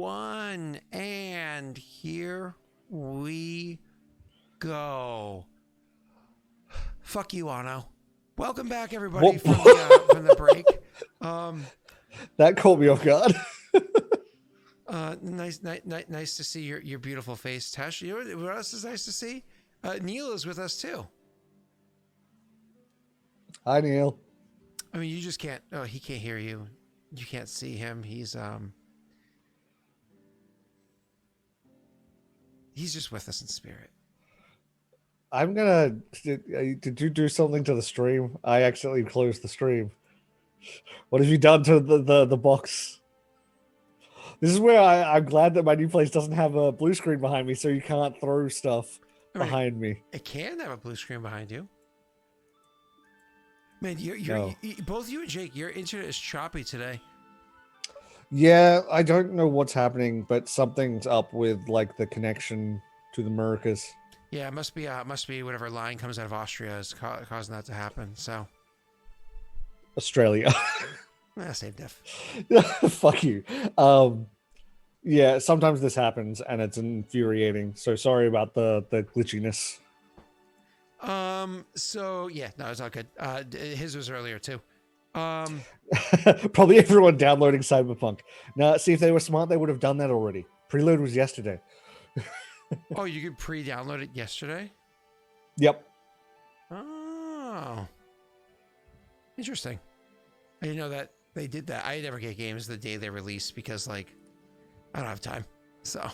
PW1, and here we go. Fuck you, Anno. Welcome back, everybody, from the break. That caught me off guard. Nice to see your beautiful face, Tesh. You know what else is nice to see? Neil is with us too. Hi, Neil. I mean, you just can't. Oh, he can't hear you. You can't see him. He's just with us in spirit. I'm gonna. Did you do something to the stream? I accidentally closed the stream. What have you done to the box? This is where I'm glad that my new place doesn't have a blue screen behind me, so you can't throw stuff behind me. It can have a blue screen behind you. Man, both you and Jake, your internet is choppy today. Yeah, I don't know what's happening, but something's up with like the connection to the Americas. Yeah, it must be whatever line comes out of Austria is causing that to happen. So, Australia. Same diff. Fuck you. Yeah, sometimes this happens and it's infuriating. So sorry about the glitchiness. So yeah, no, it's all good. His was earlier too. Probably everyone downloading Cyberpunk. Now, see, if they were smart, they would have done that already. Preload was yesterday. Oh, you could pre-download it yesterday? Yep. Oh. Interesting. I didn't know that they did that. I never get games the day they release because, like, I don't have time. So.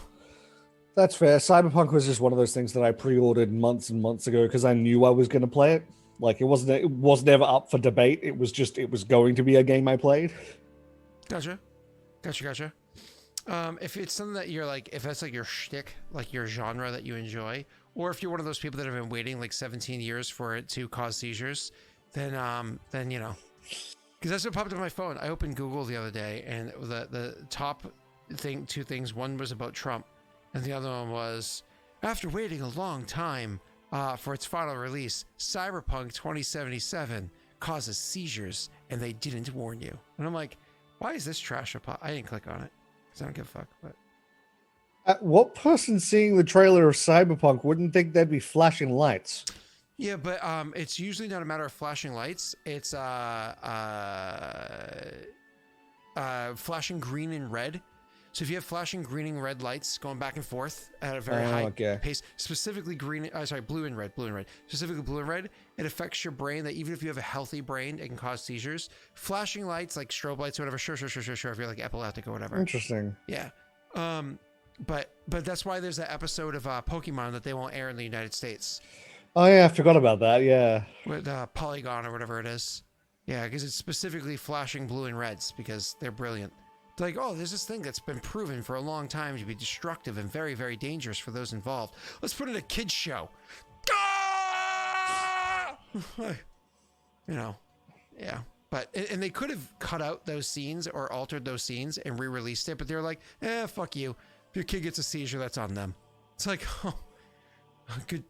That's fair. Cyberpunk was just one of those things that I pre-ordered months and months ago because I knew I was going to play it. Like, it was never up for debate. It was going to be a game I played. Gotcha. If it's something that you're like, if that's like your shtick, like your genre that you enjoy, or if you're one of those people that have been waiting like 17 years for it to cause seizures, then you know, because that's what popped up on my phone. I opened Google the other day, and the top two things. One was about Trump, and the other one was after waiting a long time for its final release, Cyberpunk 2077 causes seizures, and they didn't warn you. And I'm like, why is this trash? I didn't click on it. I don't give a fuck. But what person seeing the trailer of Cyberpunk wouldn't think there'd be flashing lights? Yeah, but it's usually not a matter of flashing lights. It's flashing green and red. So if you have flashing green and red lights going back and forth at a very high pace, specifically blue and red, specifically blue and red, it affects your brain that even if you have a healthy brain, it can cause seizures. Flashing lights, like strobe lights or whatever, sure, if you're like epileptic or whatever. Interesting. Yeah. But that's why there's that episode of Pokemon that they won't air in the United States. Oh yeah, I forgot about that, yeah. With Polygon or whatever it is. Yeah, because it's specifically flashing blue and reds because they're brilliant. Like, oh, there's this thing that's been proven for a long time to be destructive and very, very dangerous for those involved. Let's put it in a kid's show. Ah! You know, yeah. But, and they could have cut out those scenes or altered those scenes and re-released it, but they're like, fuck you. If your kid gets a seizure, that's on them. It's like, oh, good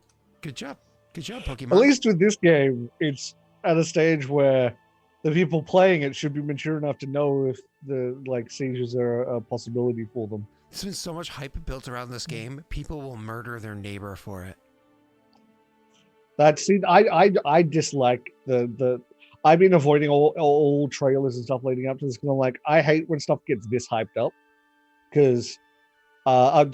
job. Good job, Pokemon. At least with this game, it's at a stage where the people playing it should be mature enough to know if the seizures are a possibility for them. There's been so much hype built around this game. People will murder their neighbor for it. I dislike the. I've been avoiding all trailers and stuff leading up to this because I'm like, I hate when stuff gets this hyped up because I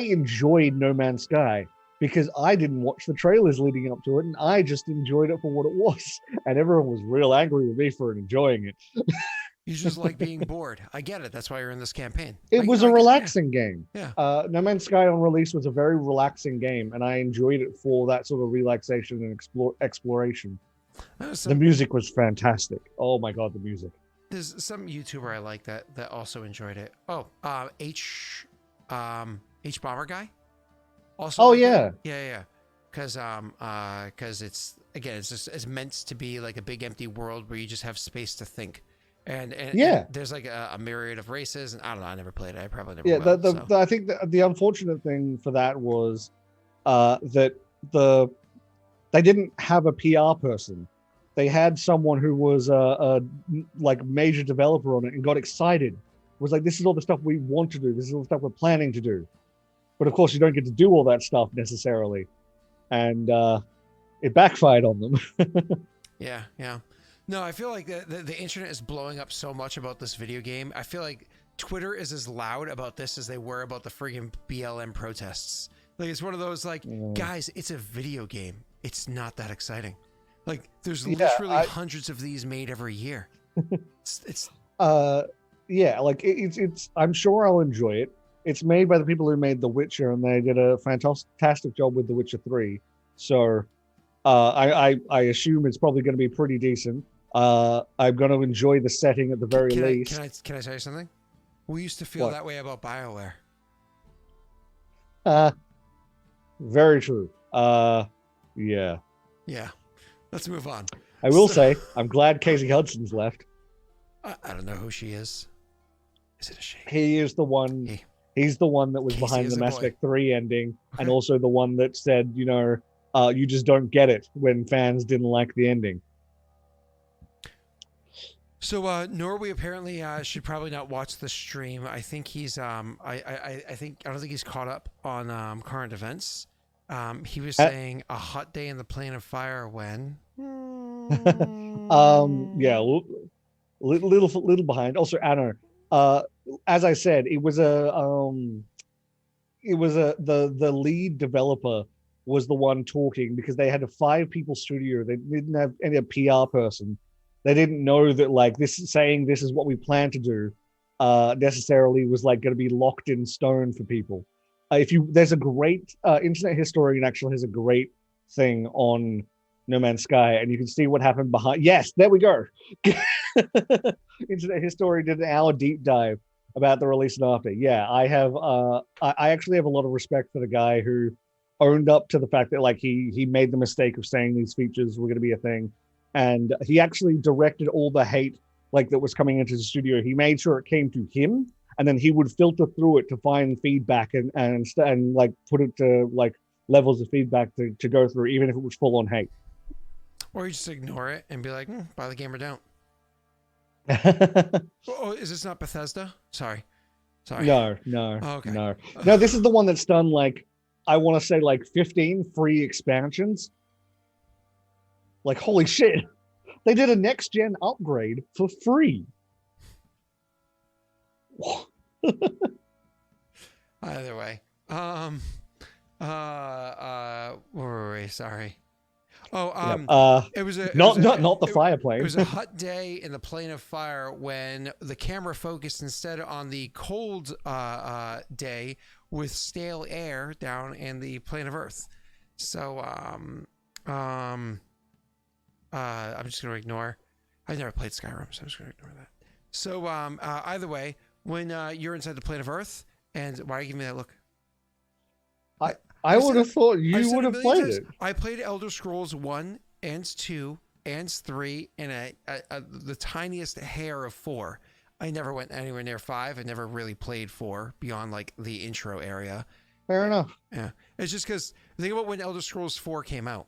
enjoyed No Man's Sky. Because I didn't watch the trailers leading up to it, and I just enjoyed it for what it was. And everyone was real angry with me for enjoying it. You just like being bored. I get it. That's why you're in this campaign. It was a relaxing game. Yeah. No Man's Sky on release was a very relaxing game, and I enjoyed it for that sort of relaxation and exploration. The music was fantastic. Oh my god, the music. There's some YouTuber I like that also enjoyed it. Oh, H Bomber guy. Also, oh yeah, because it's meant to be like a big empty world where you just have space to think, and there's like a myriad of races, and I don't know, I never played it, I probably never will. I think the unfortunate thing for that was that they didn't have a PR person. They had someone who was a major developer on it and got excited was like, this is all the stuff we want to do. This is all the stuff we're planning to do. But of course, you don't get to do all that stuff necessarily. And it backfired on them. Yeah, yeah. No, I feel like the internet is blowing up so much about this video game. I feel like Twitter is as loud about this as they were about the friggin' BLM protests. Like, it's one of those, like, guys, it's a video game. It's not that exciting. Like, there's literally hundreds of these made every year. It's I'm sure I'll enjoy it. It's made by the people who made The Witcher, and they did a fantastic job with The Witcher 3. So I assume it's probably going to be pretty decent. I'm going to enjoy the setting at the very least. Can I tell you something? We used to feel that way about BioWare. Very true. Yeah. Yeah. Let's move on. I will say, I'm glad Casey Hudson's left. I don't know who she is. Is it a she? He is the one. He's the one that was Casey behind the Mass Effect 3 ending, and also the one that said, you just don't get it when fans didn't like the ending. So Norway apparently should probably not watch the stream. I think he's I don't think he's caught up on current events. He was saying a hot day in the plane of fire when little behind. Also, Anna, as I said, it was the lead developer was the one talking, because they had a 5-people studio. They didn't have any PR person. They didn't know that, like, this is what we plan to do necessarily was like going to be locked in stone for people. There's a great Internet Historian actually has a great thing on No Man's Sky, and you can see what happened behind. Yes, there we go. Internet Historian did an hour deep dive about the release and after. Yeah, I have. I actually have a lot of respect for the guy who owned up to the fact that, like, he made the mistake of saying these features were going to be a thing. And he actually directed all the hate, like, that was coming into the studio. He made sure it came to him, and then he would filter through it to find feedback and like put it to, like, levels of feedback to go through, even if it was full on hate. Or you just ignore it and be like, buy the game or don't. Oh, is this not Bethesda? Sorry. No. Oh, okay. No. This is the one that's done, like, I want to say, like, 15 free expansions. Like, holy shit, they did a next-gen upgrade for free. Either way. Where were we? Sorry. It was not the fire plane. It was a hot day in the plane of fire when the camera focused instead on the cold day with stale air down in the plane of Earth. So, I'm just going to ignore. I've never played Skyrim, so I'm just going to ignore that. So, either way, when you're inside the plane of Earth, and why are you giving me that look? I would have thought you would have played it. I played Elder Scrolls 1 and 2 and 3 and the tiniest hair of 4. I never went anywhere near 5. I never really played 4 beyond, like, the intro area. Fair enough. Yeah. It's just because, think about when Elder Scrolls 4 came out.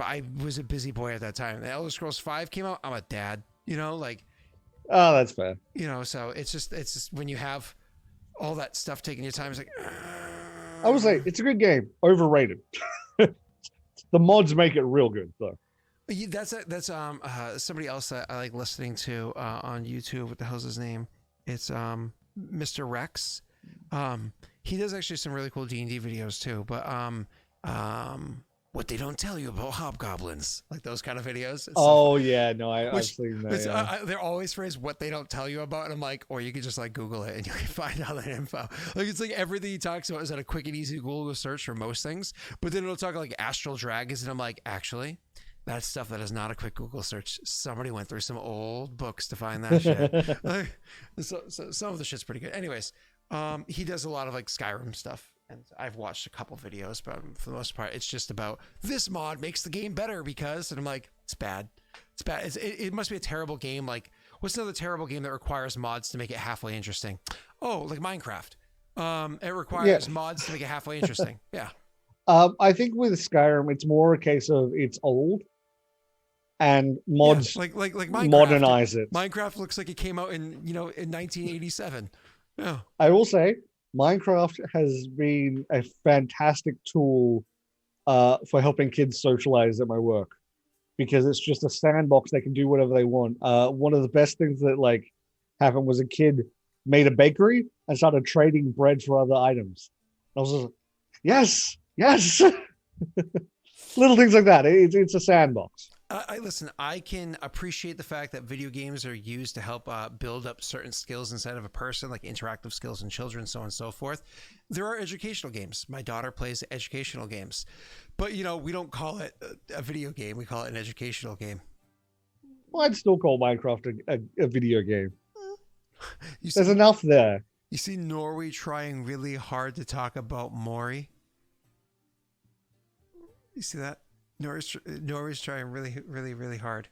I was a busy boy at that time. The Elder Scrolls 5 came out, I'm a dad, like. Oh, that's fair. So it's just when you have all that stuff taking your time, it's like. I would say it's a good game. Overrated. The mods make it real good, though. That's somebody else that I like listening to on YouTube. What the hell's his name? It's Mr. Rex. He does actually some really cool D&D videos too. But what they don't tell you about hobgoblins, like those kind of videos. I've seen that. Yeah. They're always phrased what they don't tell you about, and I'm like, or you could just like Google it and you can find all that info. Like, it's like everything he talks about is at a quick and easy Google search for most things, but then it'll talk like astral dragons, and I'm like, actually, that's stuff that is not a quick Google search. Somebody went through some old books to find that shit. So some of the shit's pretty good. Anyways, he does a lot of like Skyrim stuff. And I've watched a couple videos, but for the most part, it's just about this mod makes the game better because, and I'm like, it's bad. It's bad. It must be a terrible game. Like, what's another terrible game that requires mods to make it halfway interesting? Oh, like Minecraft. It requires mods to make it halfway interesting. Yeah. I think with Skyrim, it's more a case of it's old. and Yeah, mods like Minecraft. modernize it. Minecraft looks like it came out in in 1987. Yeah. I will say Minecraft has been a fantastic tool for helping kids socialize at my work because it's just a sandbox. They can do whatever they want. One of the best things that like happened was a kid made a bakery and started trading bread for other items. I was like, yes, yes. Little things like that. It's a sandbox. I listen. I can appreciate the fact that video games are used to help build up certain skills inside of a person, like interactive skills in children, so on and so forth. There are educational games. My daughter plays educational games, but we don't call it a video game. We call it an educational game. Well, I'd still call Minecraft a video game. There's See, enough there. you see Norway trying really hard to talk about Mori. You see that? Norway's trying really, really, really hard.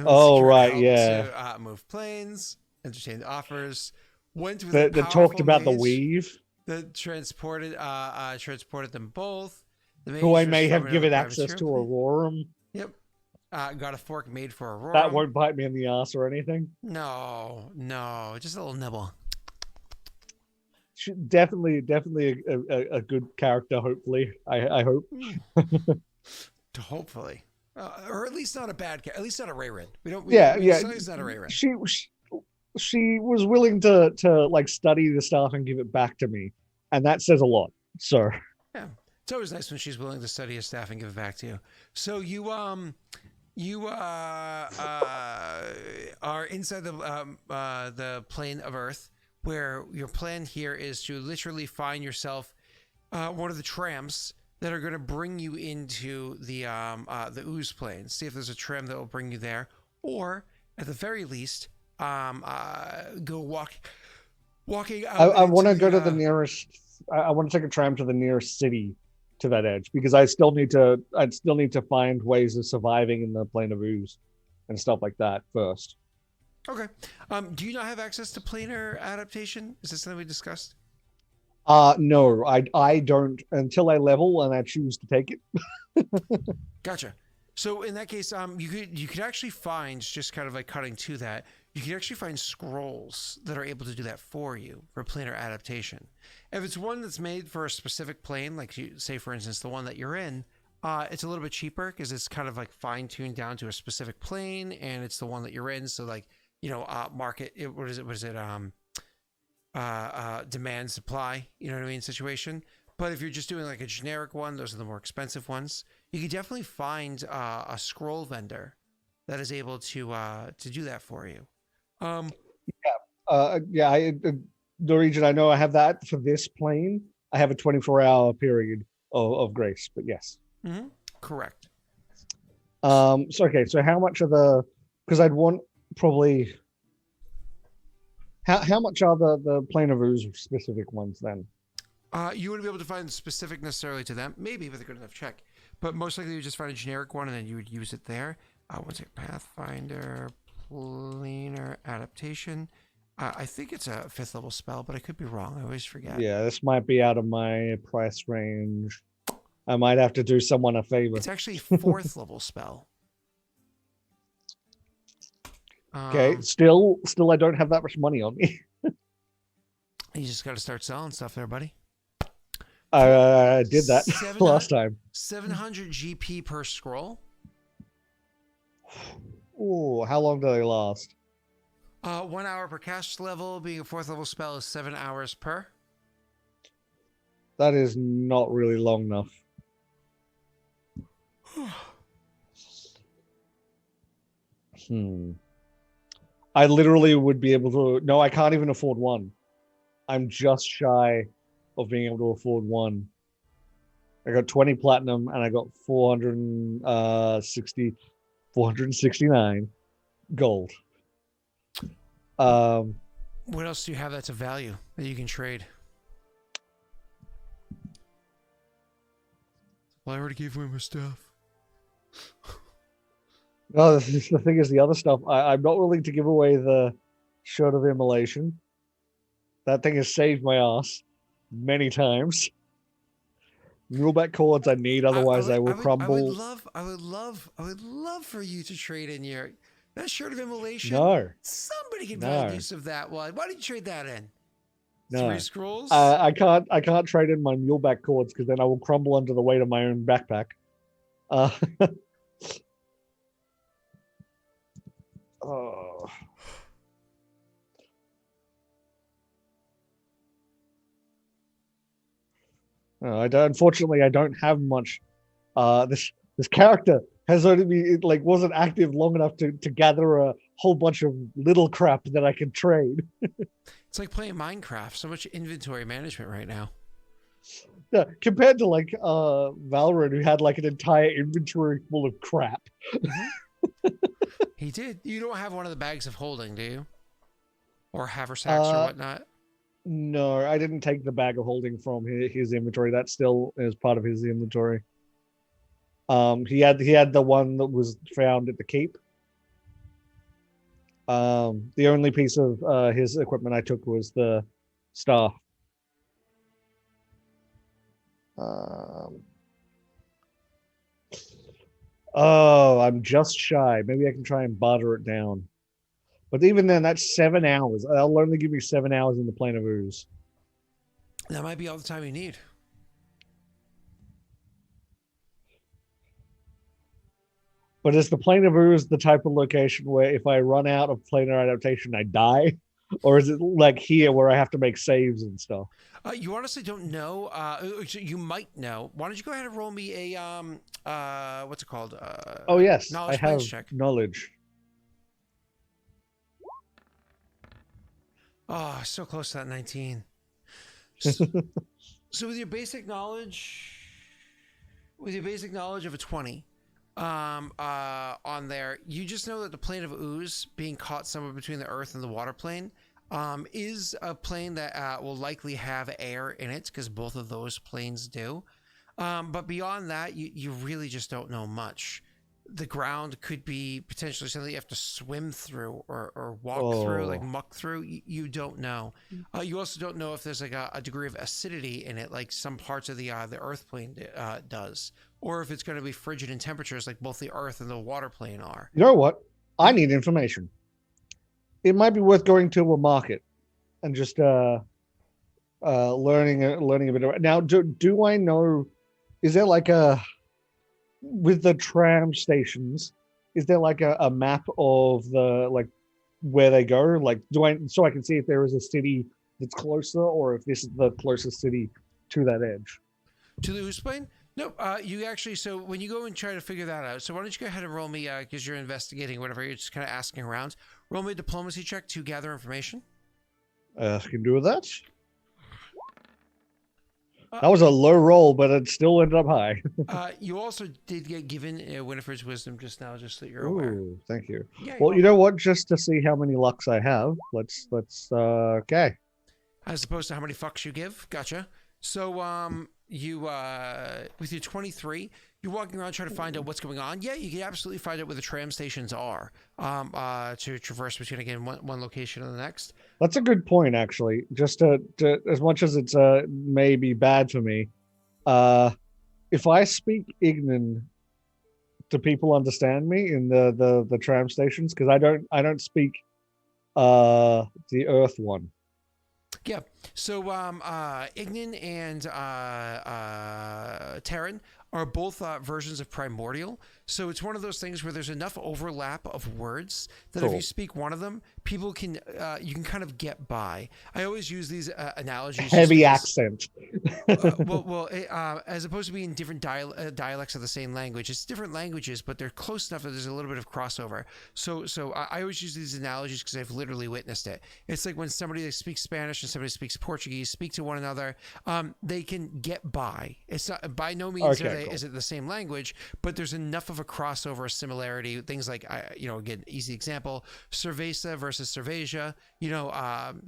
Oh, right, help yeah. To move planes, entertain offers. Went with That talked about the weave. that transported them both. The Who I mage may was have from given another access to privateer. Aurorum. Yep. Got a fork made for Aurora. That won't bite me in the ass or anything. No, just a little nibble. Definitely a good character. Hopefully, I hope. Hopefully, or at least not a bad character. At least not a Raerin. Yeah. He's not a Raerin. She was willing to like study the stuff and give it back to me, and that says a lot. So yeah, it's always nice when she's willing to study his staff and give it back to you. So you are inside the plane of Earth, where your plan here is to literally find yourself one of the trams that are going to bring you into the ooze plane. See if there's a tram that will bring you there, or at the very least, go walking out. I want to go to the nearest. I want to take a tram to the nearest city to that edge because I'd still need to find ways of surviving in the plane of ooze and stuff like that first. Okay. Do you not have access to planar adaptation? Is this something we discussed? No, I don't until I level and I choose to take it. Gotcha. So in that case, you could actually find, just kind of like cutting to that, you can actually find scrolls that are able to do that for you for planar adaptation. If it's one that's made for a specific plane, like say for instance the one that you're in, it's a little bit cheaper because it's kind of like fine tuned down to a specific plane, and it's the one that you're in. So like market, what is it? Demand supply, you know what I mean, situation. But if you're just doing like a generic one, those are the more expensive ones. You can definitely find a scroll vendor that is able to do that for you. The region I know I have that for this plane. I have a 24-hour period of grace, but yes. Mm-hmm. Correct. So how much of the? Because I'd want probably. How much are the plane of ooze specific ones then? You wouldn't be able to find specific necessarily to them, maybe with a good enough check, but most likely you just find a generic one and then you would use it there. One second, Pathfinder planar adaptation. I think it's a 5th level spell, but I could be wrong. I always forget. Yeah, this might be out of my price range. I might have to do someone a favor. It's actually 4th level spell. Okay, still, I don't have that much money on me. You just got to start selling stuff there, buddy. I did that last time. 700 GP per scroll. Oh, how long do they last? 1 hour per cast level. Being a 4th level spell is 7 hours per. That is not really long enough. I literally would be able to. No, I can't even afford one. I'm just shy of being able to afford one. I got 20 platinum and I got 469 gold. What else do you have that's a value that you can trade? Well, I already gave away my stuff. No, the thing is, the other stuff, I'm not willing to give away the shirt of immolation. That thing has saved my ass many times. Muleback cords I need, otherwise they will crumble. I would love for you to trade in your that shirt of immolation. No, Somebody can find no, use of that one. Why don't you trade that in? Three no. scrolls? I can't trade in my muleback cords because then I will crumble under the weight of my own backpack. Uh, oh. Unfortunately, I don't have much. This character has only been like wasn't active long enough to gather a whole bunch of little crap that I can trade. It's like playing Minecraft. So much inventory management right now. Yeah, compared to like Valorant, who had like an entire inventory full of crap. He did. You don't have one of the bags of holding, do you? Or haversacks or whatnot? No, I didn't take the bag of holding from his inventory. That still is part of his inventory. He had the one that was found at the keep. The only piece of his equipment I took was the staff. Oh, I'm just shy. Maybe I can try and barter it down. But even then, that's 7 hours. They'll only give me 7 hours in the plane of ooze. That might be all the time you need. But is the plane of ooze the type of location where if I run out of planar adaptation, I die? Or is it like here where I have to make saves and stuff? You honestly don't know. You might know. Why don't you go ahead and roll me a what's it called? Oh yes, knowledge I have check. knowledge. Oh, so close to that 19. So, with your basic knowledge, of a 20, on there, you just know that the plane of ooze being caught somewhere between the earth and the water plane is a plane that will likely have air in it because both of those planes do. But beyond that, you really just don't know much. The ground could be potentially something you have to swim through or walk through, like muck through. You don't know. You also don't know if there's like a degree of acidity in it, like some parts of the earth plane does, or if it's going to be frigid in temperatures, like both the earth and the water plane are. You know what? I need information. It might be worth going to a market and just learning a bit about. Now, do I know? Is there like with the tram stations? Is there like a map of the like where they go? Like, so I can see if there is a city that's closer, or if this is the closest city to that edge? To the ooze plane? No, you actually, so when you go and try to figure that out, so why don't you go ahead and roll me, because you're investigating whatever, you're just kind of asking around. Roll me a diplomacy check to gather information. I can do that. That was a low roll, but it still ended up high. You also did get given Winifred's wisdom just now, just so that you're aware. Thank you. Yeah, well, you know what? Just to see how many lucks I have, let's okay. As opposed to how many fucks you give. Gotcha. So, you, with your 23, you're walking around trying to find out what's going on. Yeah, you can absolutely find out where the tram stations are, to traverse between, again, one location and the next. That's a good point, actually. Just to as much as it's may be bad for me, if I speak Ignan, do people understand me in the tram stations? Because I don't speak the Earth one. Yeah. So Ignan and Terran are both versions of Primordial. So it's one of those things where there's enough overlap of words that if you speak one of them, people can you can kind of get by. I always use these analogies. Heavy accent. As opposed to being different dialects of the same language, it's different languages, but they're close enough that there's a little bit of crossover. So I always use these analogies because I've literally witnessed it. It's like when somebody that speaks Spanish and somebody speaks Portuguese speak to one another, they can get by. It's not by no means is it the same language, but there's enough of a crossover similarity. Things like again, easy example, cerveza versus cerveja.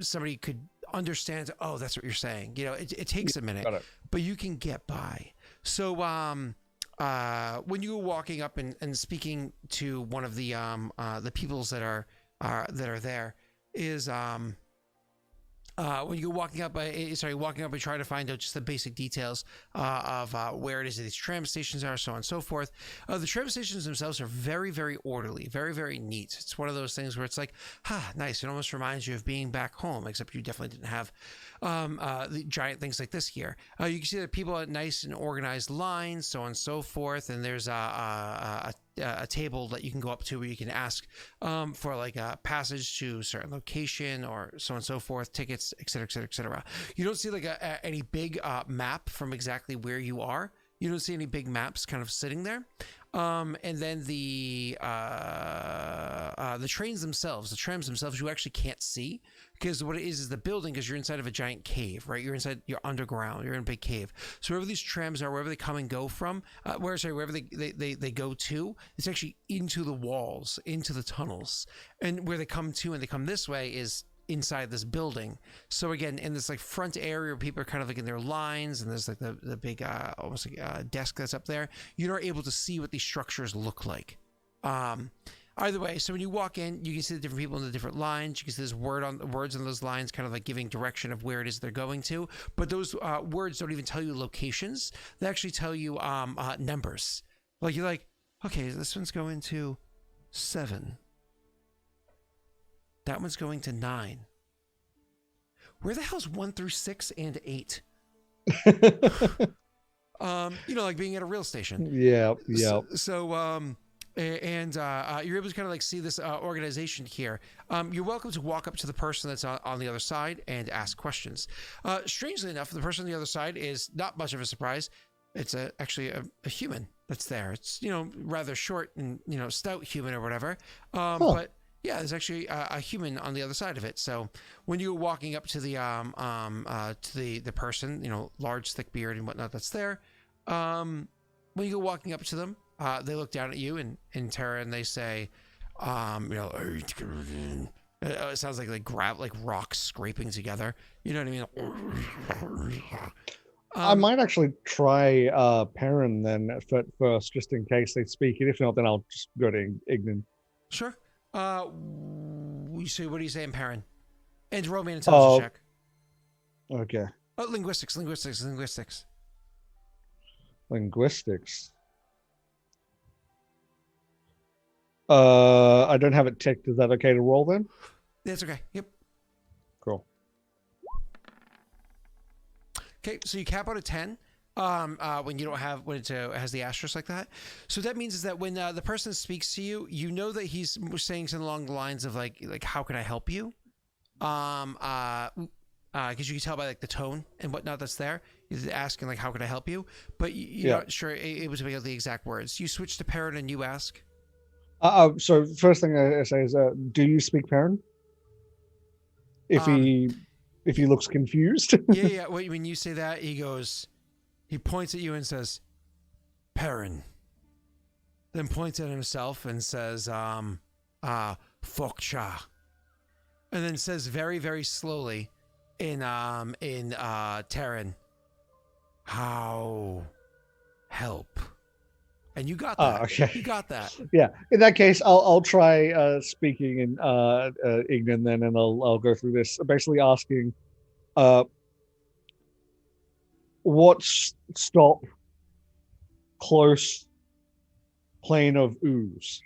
Somebody could understand, oh, that's what you're saying. It takes a minute, but you can get by. So when you go walking up and speaking to one of the peoples that are there is when you go walking up and trying to find out just the basic details of where it is that these tram stations are, so on and so forth. The tram stations themselves are very, very orderly, very, very neat. It's one of those things where it's like, nice. It almost reminds you of being back home, except you definitely didn't have the giant things like this here. You can see that people are nice and organized lines, so on and so forth, and there's a table that you can go up to where you can ask for like a passage to a certain location or so on and so forth, tickets, etc., etc., etc. You don't see like any big map from exactly where you are. You don't see any big maps kind of sitting there. And then the trams themselves, you actually can't see, because what it is the building, because you're inside of a giant cave, right? You're underground, you're in a big cave. So wherever these trams are, wherever they come and go from, wherever they go to, it's actually into the walls, into the tunnels. And where they come to and they come this way is inside this building. So again, in this like front area where people are kind of like in their lines, and there's like the big almost like desk that's up there, you're not able to see what these structures look like. Either way, so when you walk in, you can see the different people in the different lines. You can see there's words on those lines, kind of like giving direction of where it is they're going to. But those words don't even tell you locations. They actually tell you numbers. Like you're like, okay, this one's going to 7. That one's going to 9. Where the hell's 1 through 6 and 8? Like being at a rail station. Yeah. So you're able to kind of like see this organization here. You're welcome to walk up to the person that's on the other side and ask questions. Strangely enough, the person on the other side is not much of a surprise. It's actually a human that's there. It's, rather short and, stout human or whatever. But yeah, there's actually a human on the other side of it. So when you're walking up to the person, large, thick beard and whatnot that's there, when you go walking up to them, they look down at you in terror and they say, it sounds like rocks scraping together. You know what I mean? I might actually try Perrin then at first, just in case they speak it. If not, then I'll just go to Ignan. Sure. What do you say in Perrin? And roll me an intelligence check. Okay. Linguistics. I don't have it ticked. Is that okay to roll then? That's okay. Yep. Cool. Okay, so you cap out a 10 when you don't have when it has the asterisk like that. So that means is that when the person speaks to you, you know that he's saying something along the lines of like how can I help you? Because you can tell by like the tone and whatnot that's there. He's asking like how can I help you? But you're not sure able to make out the exact words. You switch to Perrin and you ask. So first thing I say is, do you speak Perrin? If he looks confused. Yeah. When you say that, he points at you and says, Perrin. Then points at himself and says, Fokcha. And then says very, very slowly in Terran, how help. And you got that. Okay. You got that. Yeah. In that case, I'll try speaking in Ignan then, and I'll go through this, basically asking, what's stop close plane of ooze?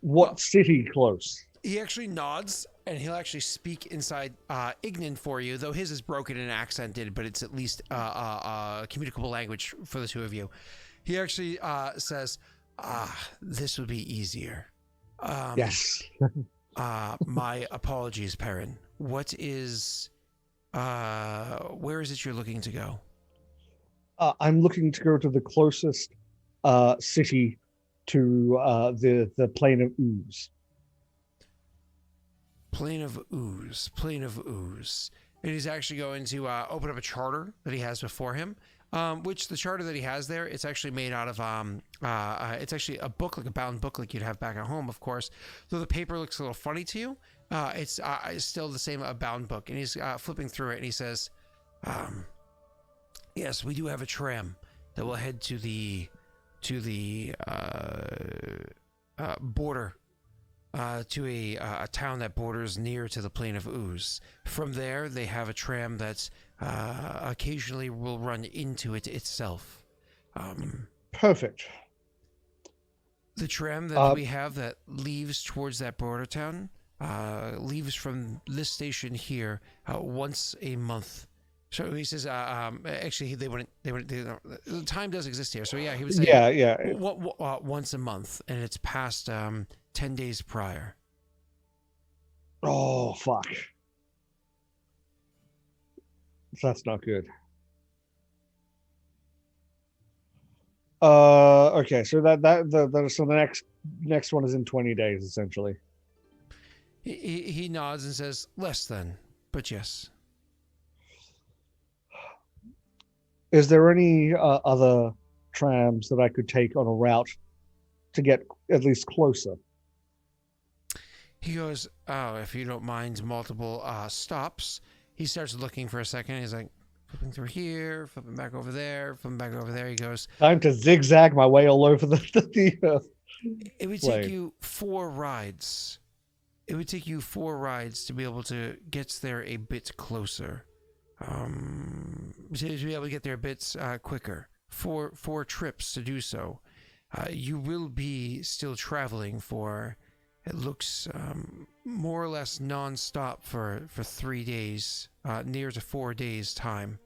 What city close? He actually nods, and he'll actually speak inside Ignan for you, though his is broken and accented, but it's at least a communicable language for the two of you. He actually says, this would be easier. Yes. My apologies, Perrin. Where is it you're looking to go? I'm looking to go to the closest city to the plane of ooze. Plane of ooze. And he's actually going to open up a charter that he has before him, which the charter that he has there, it's actually made out of, it's actually a book, like a bound book like you'd have back at home, of course. Though the paper looks a little funny to you, it's still the same bound book. And he's flipping through it and he says, yes, we do have a tram that will head to the border to a town that borders near to the plain of ooze. From there, they have a tram that occasionally will run into it itself. Perfect. The tram that we have that leaves towards that border town leaves from this station here once a month. So he says, actually, they wouldn't. The time does exist here. So yeah, he would say, Yeah. once a month, and it's past 10 days prior. Oh, fuck. That's not good. Okay, so so the next one is in 20 days, essentially. He nods and says, less than, but yes. Is there any other trams that I could take on a route to get at least closer? He goes, oh, if you don't mind multiple stops. He starts looking for a second. He's like, flipping through here, flipping back over there, flipping back over there. He goes, Time to zigzag my way all over the it would take you 4 rides. It would take you 4 rides to be able to get there a bit closer. To be able to get there a bit quicker. 4 trips to do so. You will be still traveling for, it looks more or less non-stop for 3 days, near to 4 days time.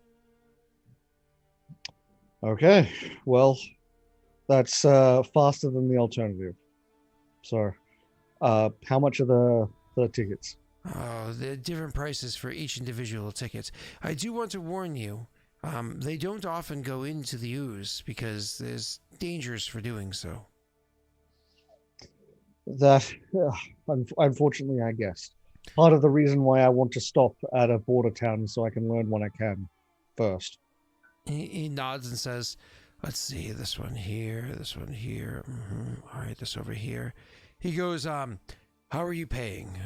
Okay, well, that's faster than the alternative. So, how much are the tickets? The different prices for each individual ticket. I do want to warn you, they don't often go into the ooze because there's dangers for doing so. That, unfortunately, I guess. Part of the reason why I want to stop at a border town is so I can learn what I can first. He nods and says, let's see, this one here, this one here. All right, this over here. He goes, how are you paying?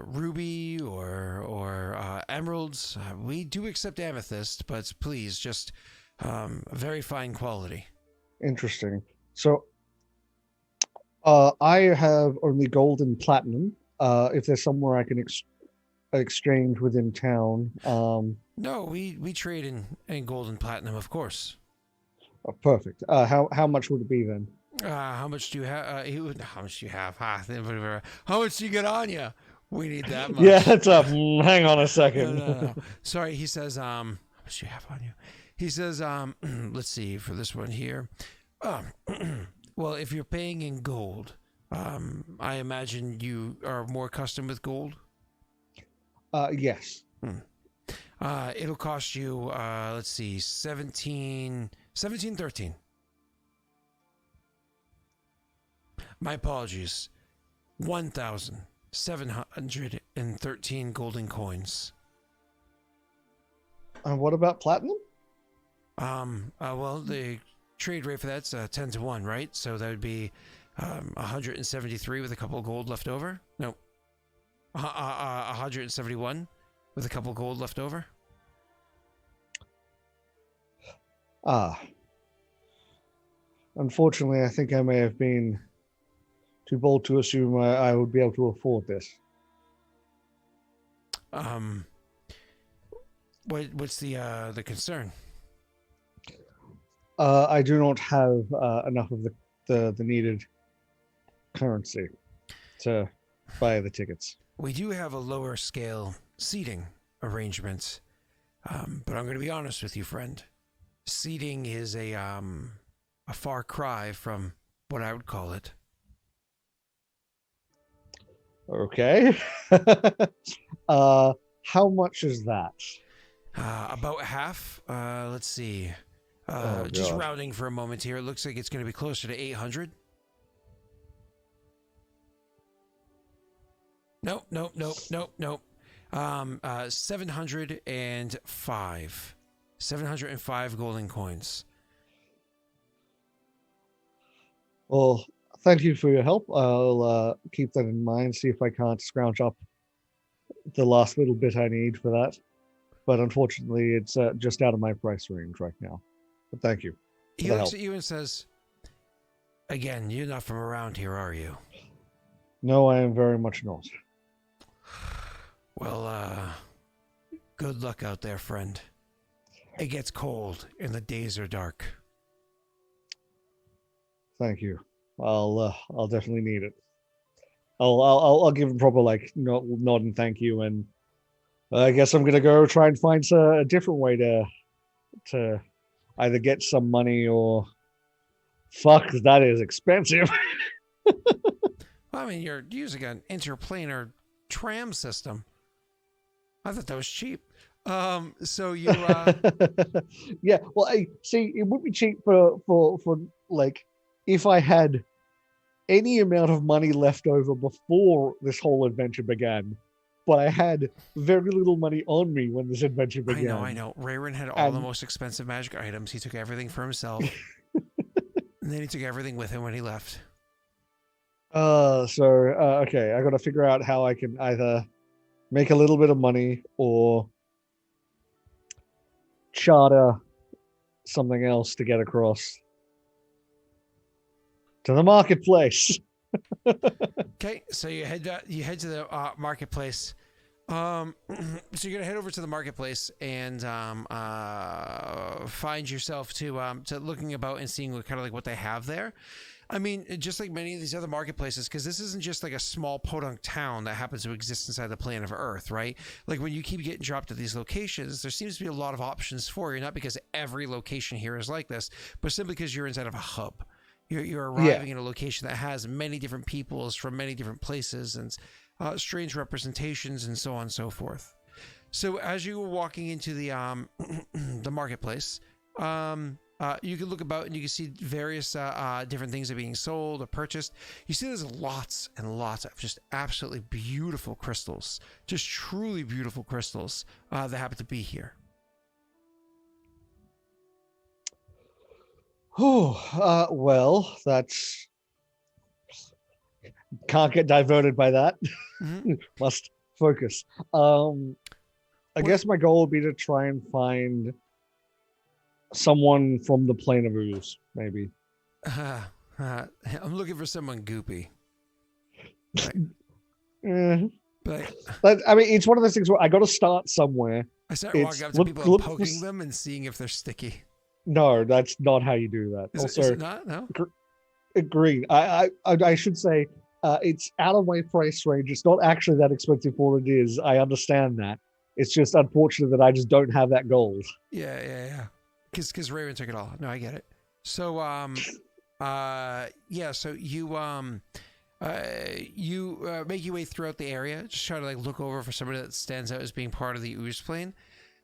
Ruby or emeralds? We do accept amethyst, but please, just very fine quality. Interesting. So, I have only gold and platinum. If there's somewhere I can exchange within town. No, we trade in gold and platinum, of course. Perfect. How much would it be then? How much do you have? How much do you have? How much do you get on you? We need that much. Yeah, it's up. Hang on a second. No. Sorry, he says, how much do you have on you? He says, let's see, for this one here. Well, if you're paying in gold, I imagine you are more accustomed with gold? Yes. It'll cost you, let's see, 1713. My apologies. 1,713 golden coins. What about platinum? Well, the trade rate for that's 10 to 1, right? So that would be 173 with a couple of gold left over. No. 171 with a couple of gold left over. Unfortunately, I think I may have been too bold to assume I would be able to afford this. What's the concern? I do not have enough of the needed currency to buy the tickets. We do have a lower scale seating arrangement, but I'm going to be honest with you, friend. Seating is a far cry from what I would call it. Okay. How much is that? About half. Let's see. Just rounding for a moment here. It looks like it's going to be closer to 800. Nope. 705. 705 golden coins. Well, thank you for your help. I'll keep that in mind, see if I can't scrounge up the last little bit I need for that. But unfortunately, it's just out of my price range right now. But thank you. He looks at you and says, again, you're not from around here, are you? No, I am very much not. Well, good luck out there, friend. It gets cold and the days are dark. Thank you. I'll definitely need it. I'll give a proper like nod and thank you, and I guess I'm gonna go try and find a different way to either get some money or fuck, that is expensive. I mean, you're using an interplanar tram system. I thought that was cheap. So you, Yeah, well, I see. It would be cheap for like if I had any amount of money left over before this whole adventure began, but I had very little money on me when this adventure began. I know. Raerin had all the And most expensive magic items. He took everything for himself, and then he took everything with him when he left. okay, I got to figure out how I can either make a little bit of money or charter something else to get across to the marketplace. Okay, so you head to the marketplace. So you're gonna head over to the marketplace and find yourself to looking about and seeing what kind of like what they have there. I mean, just like many of these other marketplaces, because this isn't just like a small podunk town that happens to exist inside the plane of Earth, right? Like when you keep getting dropped at these locations, there seems to be a lot of options for you, not because every location here is like this, but simply because you're inside of a hub. You're arriving in a location that has many different peoples from many different places and strange representations and so on and so forth. So as you were walking into the the marketplace, you can look about and you can see various different things that are being sold or purchased. You see there's lots and lots of just absolutely beautiful crystals, just truly beautiful crystals that happen to be here. Oh, well, that's can't get diverted by that. Mm-hmm. Must focus. I guess my goal would be to try and find someone from the plane of ooze, maybe. I'm looking for someone goopy. But I mean, it's one of those things where I got to start somewhere. I start walking up to people and poking them and seeing if they're sticky. No, that's not how you do that. Is it not? No. Agreed. I should say it's out of my price range. It's not actually that expensive for what it is. I understand that. It's just unfortunate that I just don't have that gold. Yeah. Because Raerin took it all. No, I get it. So so you make your way throughout the area, just try to like look over for somebody that stands out as being part of the ooze plane.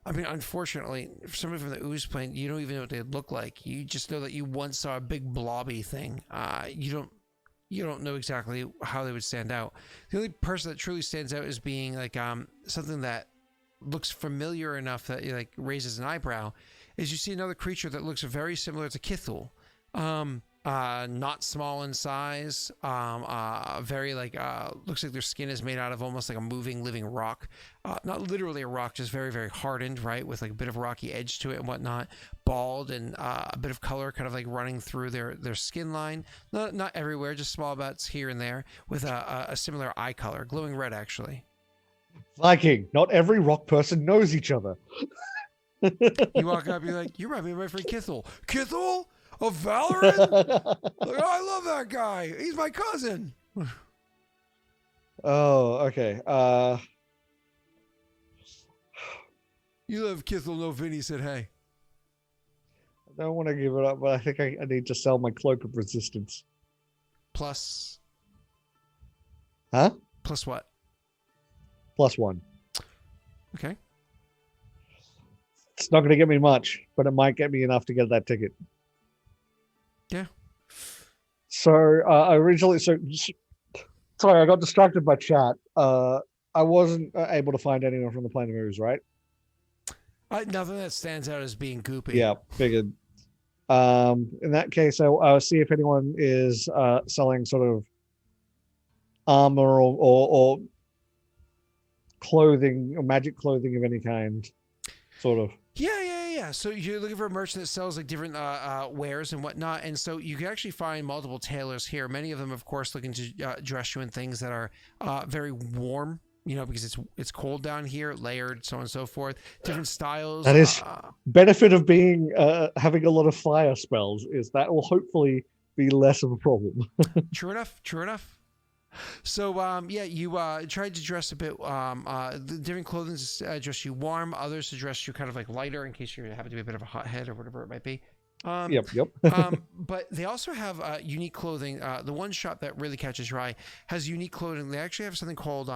I mean, unfortunately, for somebody from the ooze plane, you don't even know what they look like. You just know that you once saw a big blobby thing. You don't know exactly how they would stand out. The only person that truly stands out as being like something that looks familiar enough that like raises an eyebrow is you see another creature that looks very similar to Kithul. Not small in size, very like looks like their skin is made out of almost like a moving living rock, not literally a rock, just very very hardened, right, with like a bit of a rocky edge to it and whatnot, bald and a bit of color kind of like running through their skin line, not everywhere, just small bits here and there, with a similar eye color, glowing red actually. Viking, not every rock person knows each other. You walk up, you're like, you remind me of my friend Kithul. Kithul? Of Valorant? Like, oh, I love that guy. He's my cousin. Oh, okay. You love Kithul, no Vinny said hey. I don't want to give it up, but I think I need to sell my cloak of resistance. Plus. Huh? Plus what? +1. Okay. It's not going to get me much, but it might get me enough to get that ticket. Yeah. So originally, sorry, I got distracted by chat. I wasn't able to find anyone from the plane of ooze, right? Nothing that stands out as being goopy. Yeah, figured. In that case, I'll see if anyone is selling sort of armor or clothing or magic clothing of any kind, sort of. Yeah. yeah. So you're looking for a merchant that sells like different wares and whatnot, and so you can actually find multiple tailors here. Many of them, of course, looking to dress you in things that are very warm. You know, because it's cold down here, layered, so on and so forth. Different styles. That is benefit of being having a lot of fire spells is that will hopefully be less of a problem. True enough. True enough. So yeah, you tried to dress a bit. The different clothing to dress you warm. Others to dress you kind of like lighter in case you happen to be a bit of a hothead or whatever it might be. Yep. But they also have unique clothing. The one shop that really catches your eye has unique clothing. They actually have something called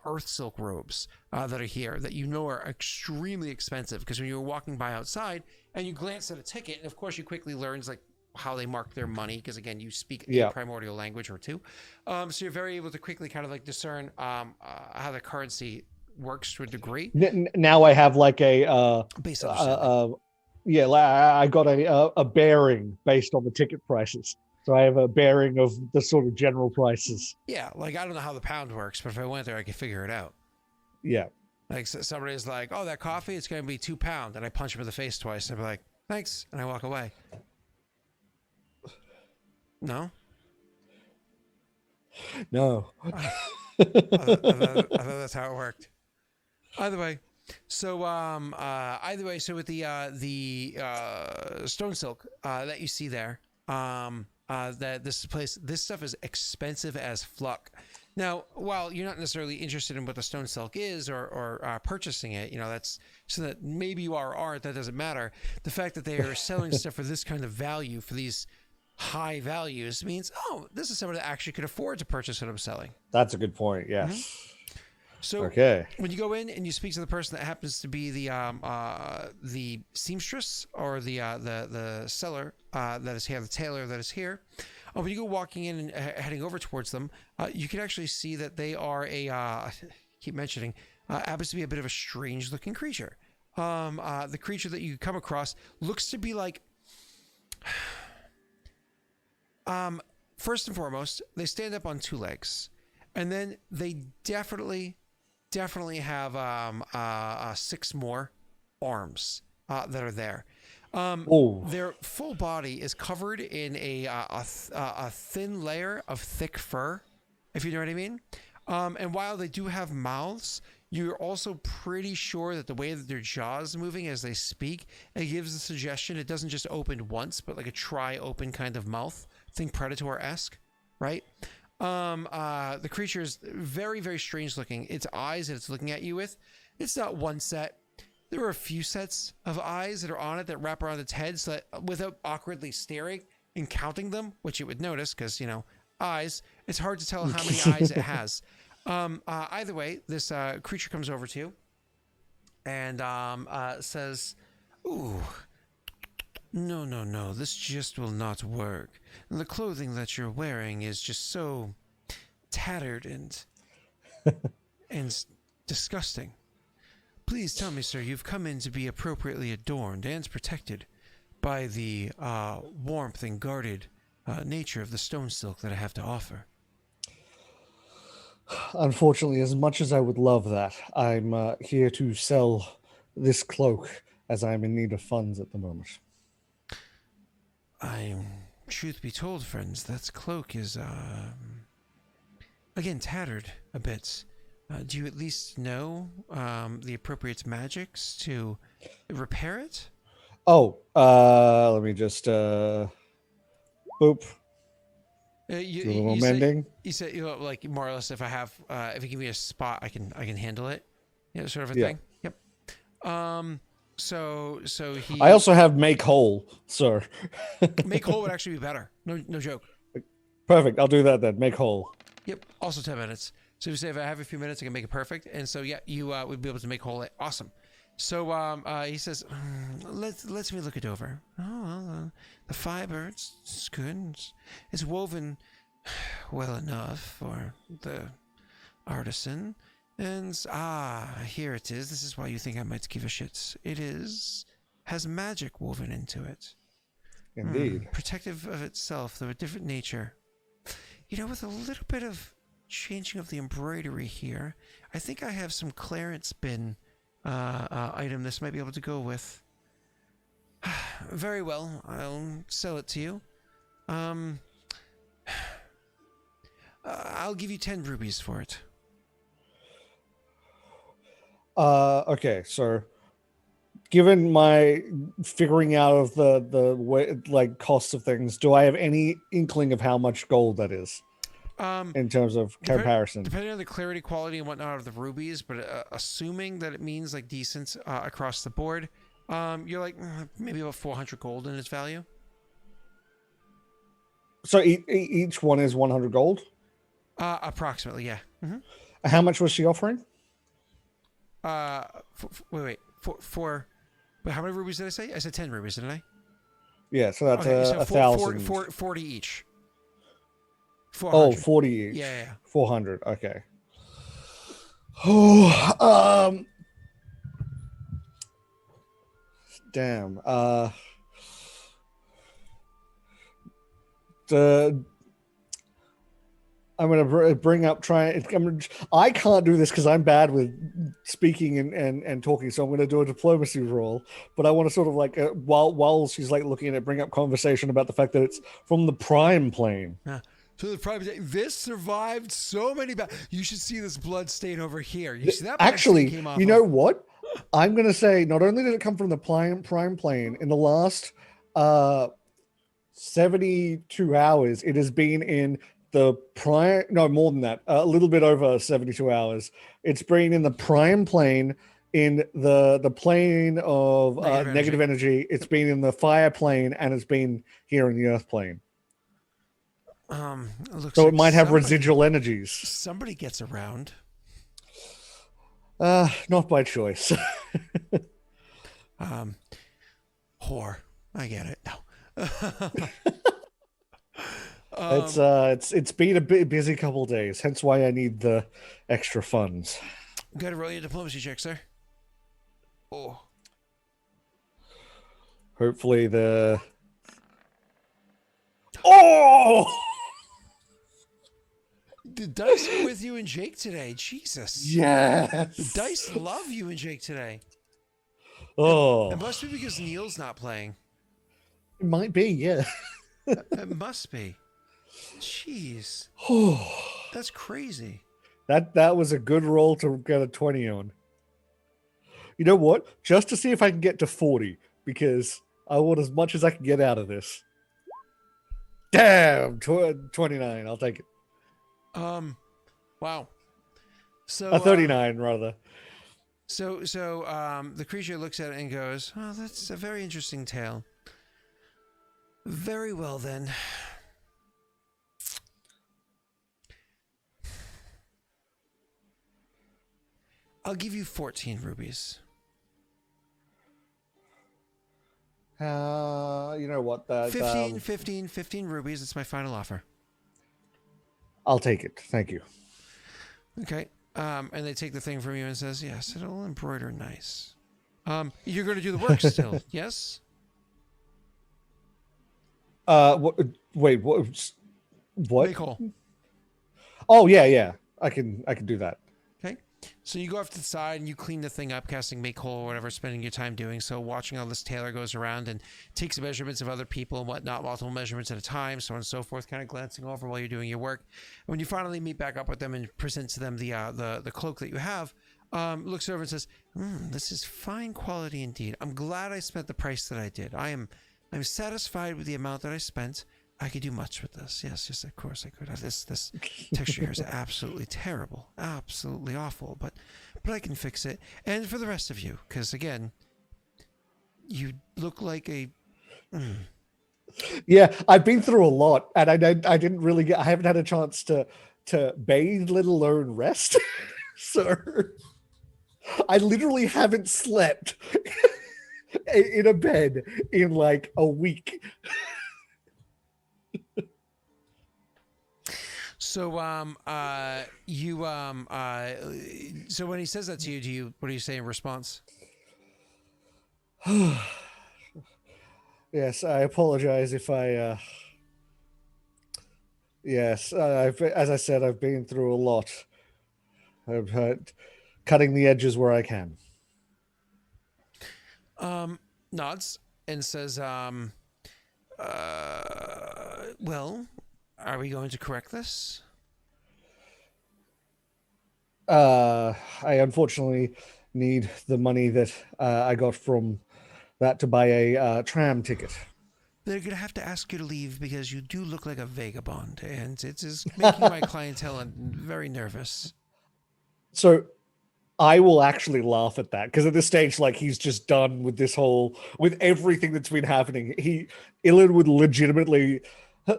earth silk robes that are here that you know are extremely expensive, because when you were walking by outside and you glance at a ticket, and of course you quickly learns like how they mark their money, because again you speak a primordial language or two, so you're very able to quickly kind of like discern how the currency works to a degree. Now I have like a Based yeah, I got a bearing based on the ticket prices. So I have a bearing of the sort of general prices. Yeah, like I don't know how the pound works, but if I went there, I could figure it out. Yeah. Like somebody's like, "Oh, that coffee, it's going to be £2," and I punch him in the face twice, and I'd be like, "Thanks," and I walk away. No. No. I thought that's how it worked. Either way. So so with the stone silk that you see there, that this stuff is expensive as fluck. Now, while you're not necessarily interested in what the stone silk is or purchasing it, you know, that's so that maybe you are or aren't, that doesn't matter. The fact that they are selling stuff for this kind of value, for these high values, means, oh, this is someone that actually could afford to purchase what I'm selling. That's a good point. Yes. Mm-hmm. So when you go in and you speak to the person that happens to be the seamstress or the seller that is here, the tailor that is here, when you go walking in and heading over towards them, you can actually see that they are keep mentioning, happens to be a bit of a strange looking creature. The creature that you come across looks to be like, first and foremost, they stand up on two legs, and then they definitely have 6 more arms that are there. Their full body is covered in a thin layer of thick fur, if you know what I mean. And while they do have mouths, you're also pretty sure that the way that their jaws moving as they speak, it gives the suggestion it doesn't just open once, but like a try-open kind of mouth. Think Predator-esque, right? The creature is very, very strange looking. Its eyes that it's looking at you with, it's not one set. There are a few sets of eyes that are on it that wrap around its head, so that without awkwardly staring and counting them, which it would notice because, you know, eyes, it's hard to tell how many eyes it has. Either way, this creature comes over to you and says, "Ooh, no, this just will not work. The clothing that you're wearing is just so tattered and disgusting. Please tell me, sir, you've come in to be appropriately adorned and protected by the warmth and guarded nature of the stone silk that I have to offer." Unfortunately, as much as I would love that, I'm here to sell this cloak as I'm in need of funds at the moment. Truth be told, friends, that cloak is, again, tattered a bit. Do you at least know the appropriate magics to repair it? Oh, let me just, boop. You said, you know, like, more or less, if you give me a spot, I can handle it. You know, sort of a thing. Yep. So he. I also have make whole, sir. Make whole would actually be better. No joke. Perfect. I'll do that then. Make whole. Yep. Also 10 minutes. So you say if I have a few minutes, I can make it perfect. And so yeah, you would be able to make whole it. Awesome. So he says, let me look it over. Oh, well, the fiber, it's good. It's woven well enough for the artisan. And here it is. This is why you think I might give a shit. It has magic woven into it. Indeed. Protective of itself, though a different nature. You know, with a little bit of changing of the embroidery here, I think I have some clearance bin item this might be able to go with. Very well. I'll sell it to you. I'll give you 10 rubies for it. Okay, so given my figuring out of the way, like, costs of things, do I have any inkling of how much gold that is in terms of comparison? Depending on the clarity, quality, and whatnot of the rubies, but assuming that it means like decent across the board, you're like maybe about 400 gold in its value. So each one is 100 gold? Approximately, yeah. Mm-hmm. How much was she offering? Wait. But how many rubies did I say? I said 10 rubies, didn't I? Yeah, so that's so 1,000. 40 each. 400. Oh, 40 each. Yeah. 400. Okay. Oh, damn. I'm gonna bring up I can't do this because I'm bad with speaking and talking, so I'm gonna do a diplomacy roll. But I want to sort of like while she's like looking at it, bring up conversation about the fact that it's from the prime plane. So the prime plane, this survived so many you should see this blood stain over here. You see that? Actually, came off you know what? I'm gonna say not only did it come from the prime plane, in the last 72 hours, it has been in the prime, no, more than that, a little bit over 72 hours. It's been in the prime plane, in the plane of negative energy. It's been in the fire plane, and it's been here in the earth plane. So it might have residual energies. Somebody gets around. Not by choice. Whore. I get it. No. It's been a bit busy couple of days, hence why I need the extra funds. Got to roll your diplomacy check, sir. Oh. Hopefully the. Oh! The dice are with you and Jake today. Jesus. Yes. The dice love you and Jake today. Oh. It must be because Neil's not playing. It might be, yeah. It must be. Jeez. That's crazy. That was a good roll to get a 20 on. You know what? Just to see if I can get to 40, because I want as much as I can get out of this. Damn, 29. I'll take it. Wow. So 39 rather. So the creature looks at it and goes, "Oh, that's a very interesting tale. Very well then. I'll give you 14 rubies." You know what? 15 rubies. That's my final offer. I'll take it. Thank you. Okay. And they take the thing from you and says, "Yes, it'll embroider nice." You're going to do the work still, yes? Wait, what? Make whole. Oh yeah. I can do that. Okay. So you go off to the side and you clean the thing up, casting make whole or whatever, spending your time doing so, watching how this tailor goes around and takes measurements of other people and whatnot, multiple measurements at a time, so on and so forth, kind of glancing over while you're doing your work. And when you finally meet back up with them and present to them the cloak that you have, looks over and says, "This is fine quality indeed. I'm glad I spent the price that I did. I'm satisfied with the amount that I spent. I could do much with this. Yes, of course I could. This texture here is absolutely terrible, absolutely awful, but I can fix it. And for the rest of you, because again, you look like a." Yeah, I've been through a lot, and I didn't really I haven't had a chance to bathe, let alone rest. So I literally haven't slept in a bed in like a week. So so when he says that to you, what do you say in response? Yes, I apologize if I yes, as I said, I've been through a lot. I've had cutting the edges where I can. Nods. and says, well, are we going to correct this? I unfortunately need the money that I got from that to buy a tram ticket. They're going to have to ask you to leave because you do look like a vagabond, and it is making my clientele very nervous. So I will actually laugh at that because at this stage, like he's just done with this whole with everything that's been happening. Ilen would legitimately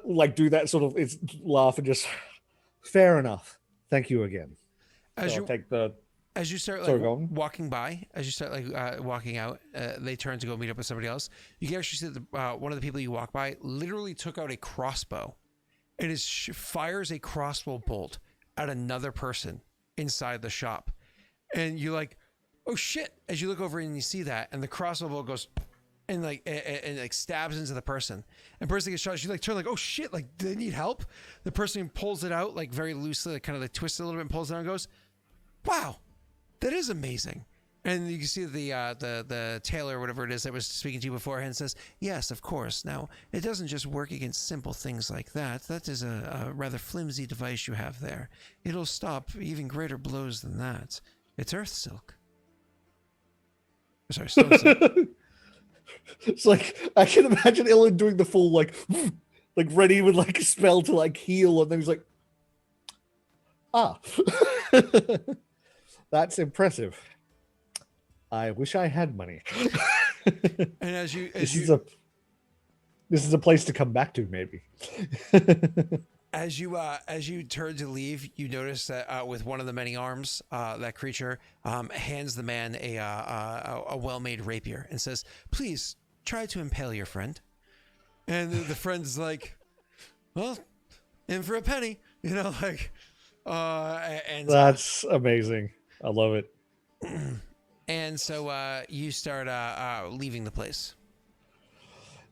like do that sort of laugh and just fair enough. Thank you again. As So you I'll take the as you start sorry, like go on. walking by, as you start like walking out, they turn to go meet up with somebody else. You can actually see that one of the people you walk by literally took out a crossbow. It is fires a crossbow bolt at another person inside the shop, and you like, oh shit! As you look over and you see that, and the crossbow bolt goes and like stabs into the person, and the person gets shot. You like turn like, oh shit! Like, do they need help? The person pulls it out like very loosely, like kind of like twists it a little bit, and pulls it out and goes, wow. That is amazing. And you can see the tailor or whatever it is that was speaking to you beforehand says, yes, of course. Now, it doesn't just work against simple things like that. That is a rather flimsy device you have there. It'll stop even greater blows than that. It's earth silk. Sorry, stone silk. It's like I can imagine Ilen doing the full like ready with like a spell to like heal, and then he's like, ah. That's impressive. I wish I had money. And This is a place to come back to, maybe. As you turn to leave, you notice that with one of the many arms, that creature hands the man a well-made rapier and says, "Please try to impale your friend." And the friend's like, "Well, in for a penny," like. And that's amazing. I love it. And so you start leaving the place.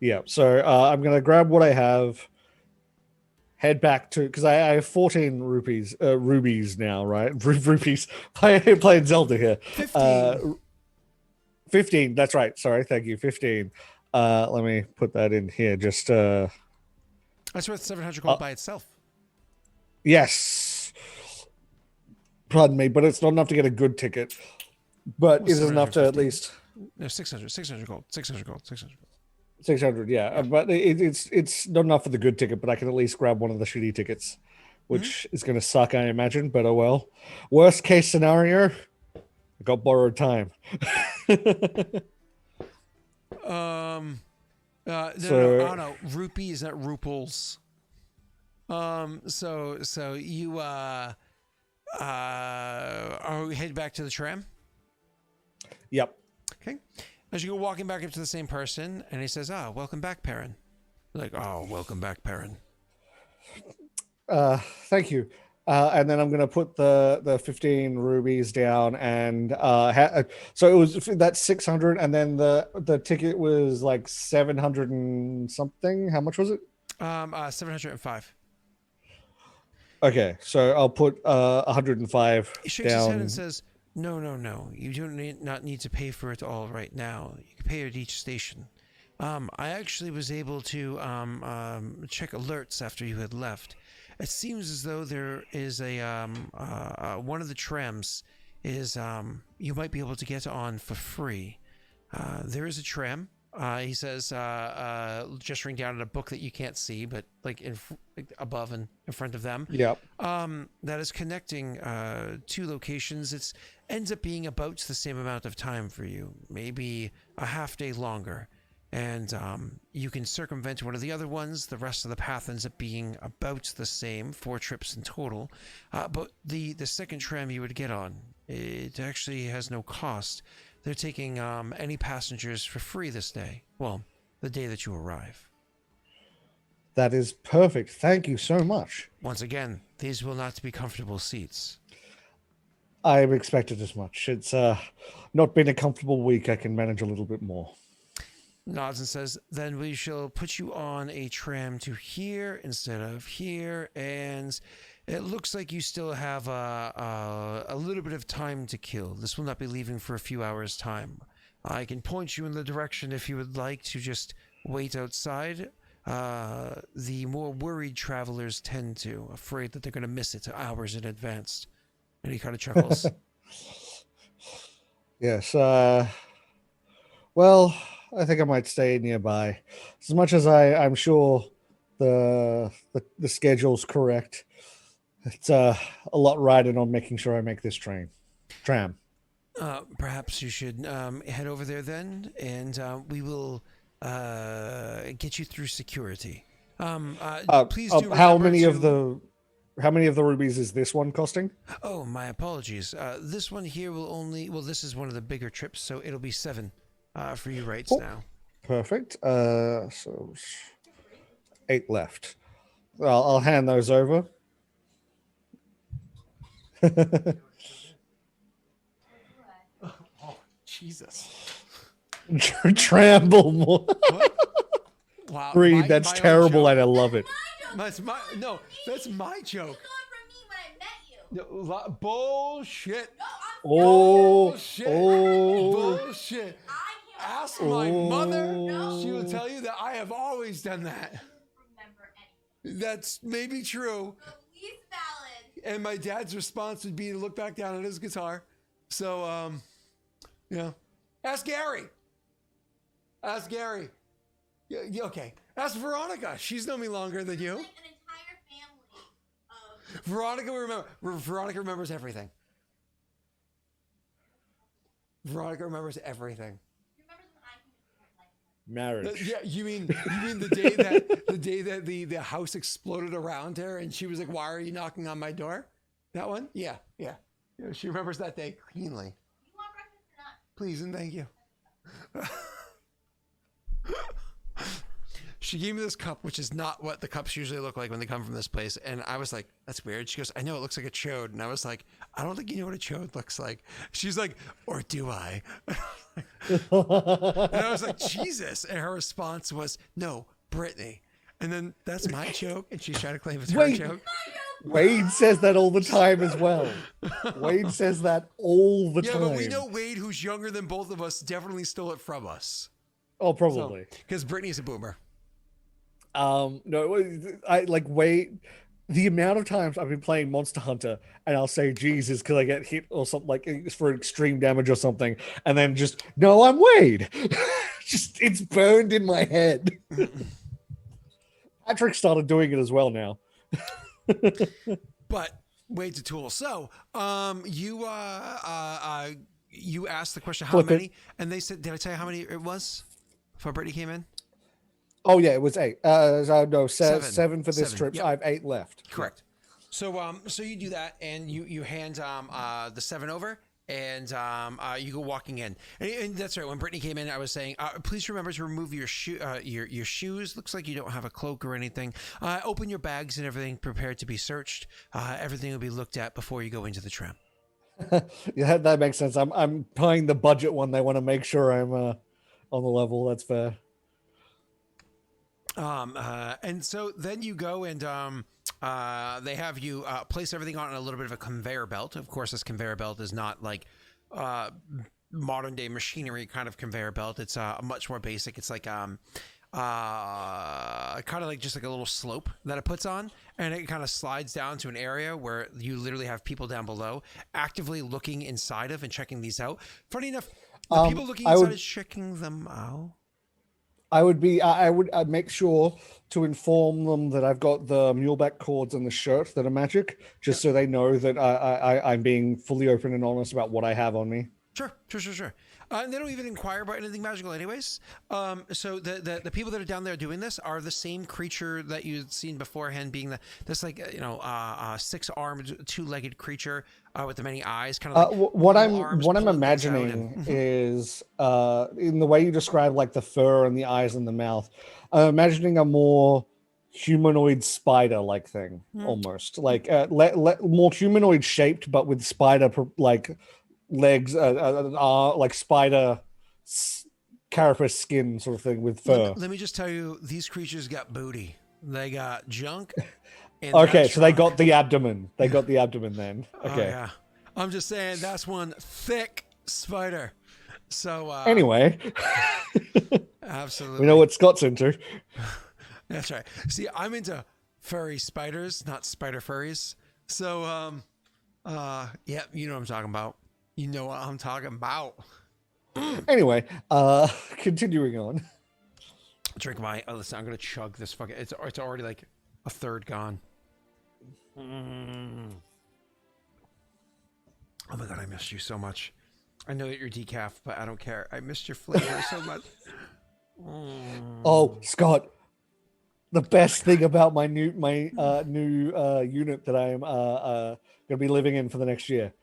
Yeah. So I'm gonna grab what I have, head back to because I have 14 rubies now, right? Rupees. Playing Zelda here. 15. 15. That's right. Sorry. Thank you. 15. Let me put that in here. Just. That's worth 700 gold by itself. Yes. Pardon me, but it's not enough to get a good ticket. But it is enough to at least. No, 600 gold. 600 gold. 600, yeah. But it's not enough for the good ticket, but I can at least grab one of the shitty tickets, which is going to suck, I imagine. But oh well. Worst case scenario, I got borrowed time. No, rupees, not ruples. So you head back to the tram. Yep. Okay. As you go walking back up to the same person, and he says, welcome back, Perrin. You're like, welcome back, Perrin. Thank you. And then I'm going to put the 15 rubies down, and so it was that's 600, and then the ticket was like 700 and something. How much was it? 705. Okay, so I'll put 105 He shakes down. his head and says, No. You do not need to pay for it all right now. You can pay at each station. I actually was able to check alerts after you had left. It seems as though there is one of the trams is you might be able to get on for free. There is a tram. He says, gesturing down at a book that you can't see, but like above and in front of them. Yep. That is connecting two locations. It ends up being about the same amount of time for you, maybe a half day longer. And you can circumvent one of the other ones. The rest of the path ends up being about the same, 4 trips in total. But the second tram you would get on, it actually has no cost. They're taking any passengers for free this day. Well, the day that you arrive. That is perfect. Thank you so much. Once again, these will not be comfortable seats. I expected as much. It's not been a comfortable week. I can manage a little bit more. Nods and says, then we shall put you on a tram to here instead of here. And it looks like you still have a little bit of time to kill. This will not be leaving for a few hours' time. I can point you in the direction if you would like to just wait outside. The more worried travelers tend to, afraid that they're going to miss it hours in advance. And he kind of chuckles. Yes. Well, I think I might stay nearby. As much as I'm sure the schedule's correct, it's a lot riding on making sure I make this tram. Perhaps you should head over there then, and we will get you through security. Please do how remember many to... of the rubies is this one costing? Oh, my apologies. This one here will only... Well, this is one of the bigger trips, so it'll be 7 for you rates now. Perfect. So 8 left. Well, I'll hand those over. Oh, Jesus. Tramble more. Wow. Reed, that's terrible and I love it. That's my joke. No, bullshit. Bullshit. Bullshit. Ask my mother. She will tell you that I have always done that. That's maybe true. And my dad's response would be to look back down at his guitar. So, yeah. Ask Gary. Yeah, okay. Ask Veronica. She's known me longer than you. Like an entire family of... Veronica remembers everything. Veronica remembers everything. Marriage. Yeah, you mean the day that the house exploded around her and she was like, "Why are you knocking on my door?" That one? Yeah. She remembers that day cleanly. You want breakfast or not? Please and thank you. She gave me this cup, which is not what the cups usually look like when they come from this place. And I was like, that's weird. She goes, I know it looks like a chode. And I was like, I don't think you know what a chode looks like. She's like, or do I? And I was like, Jesus. And her response was, no, Brittany. And then that's my joke. And she's trying to claim it's her joke. Wade says that all the time as well. Wade says that all the time. Yeah, but we know Wade, who's younger than both of us, definitely stole it from us. Oh, probably. Because Brittany's a boomer. No, I like Wade. The amount of times I've been playing Monster Hunter and I'll say, Jesus, because I get hit or something, like it's for extreme damage or something, and then just, no, I'm Wade. Just, it's burned in my head. Patrick started doing it as well now. But Wade's a tool. So, you asked the question, how many? And they said, did I tell you how many it was before Brittany came in? Oh yeah, it was 8. No, seven for this trip. Yep. I have 8 left. Correct. So, so you do that, and you hand the 7 over, and you go walking in. And that's right. When Brittany came in, I was saying, please remember to remove your shoes. Looks like you don't have a cloak or anything. Open your bags and everything. Prepared to be searched. Everything will be looked at before you go into the tram. Yeah, that makes sense. I'm buying the budget one. They want to make sure I'm on the level. That's fair. And so then you go and they have you place everything on a little bit of a conveyor belt. Of course, this conveyor belt is not like modern day machinery kind of conveyor belt. It's much more basic. It's like kind of like just like a little slope that it puts on, and it kind of slides down to an area where you literally have people down below actively looking inside of and checking these out. Funny enough, the people looking inside is checking them out. I would make sure to inform them that I've got the muleback cords and the shirt that are magic, just so they know that I'm being fully open and honest about what I have on me. Sure. And they don't even inquire about anything magical anyways. So the people that are down there doing this are the same creature that you'd seen beforehand, being this like, 6-armed, 2-legged creature with the many eyes, kind of like what I'm imagining is in the way you describe like the fur and the eyes and the mouth, I'm imagining a more humanoid spider-like thing, almost like more humanoid shaped, but with spider like legs, like spider carapace skin sort of thing with fur. Let me just tell you, these creatures got booty. They got junk. Okay, so they got the abdomen. They got the abdomen then. Okay. Oh, yeah. I'm just saying that's one thick spider. So Anyway, absolutely, we know what Scott's into. That's right. See, I'm into furry spiders, not spider furries. So yeah, you know what I'm talking about. You know what I'm talking about. Anyway, continuing on. Drink my. Oh, listen, I'm gonna chug this fucking. It's already like a third gone. Mm. Oh my god, I missed you so much. I know that you're decaf, but I don't care. I missed your flavor so much. Oh, Scott, the best thing about my new unit that I am going to be living in for the next year.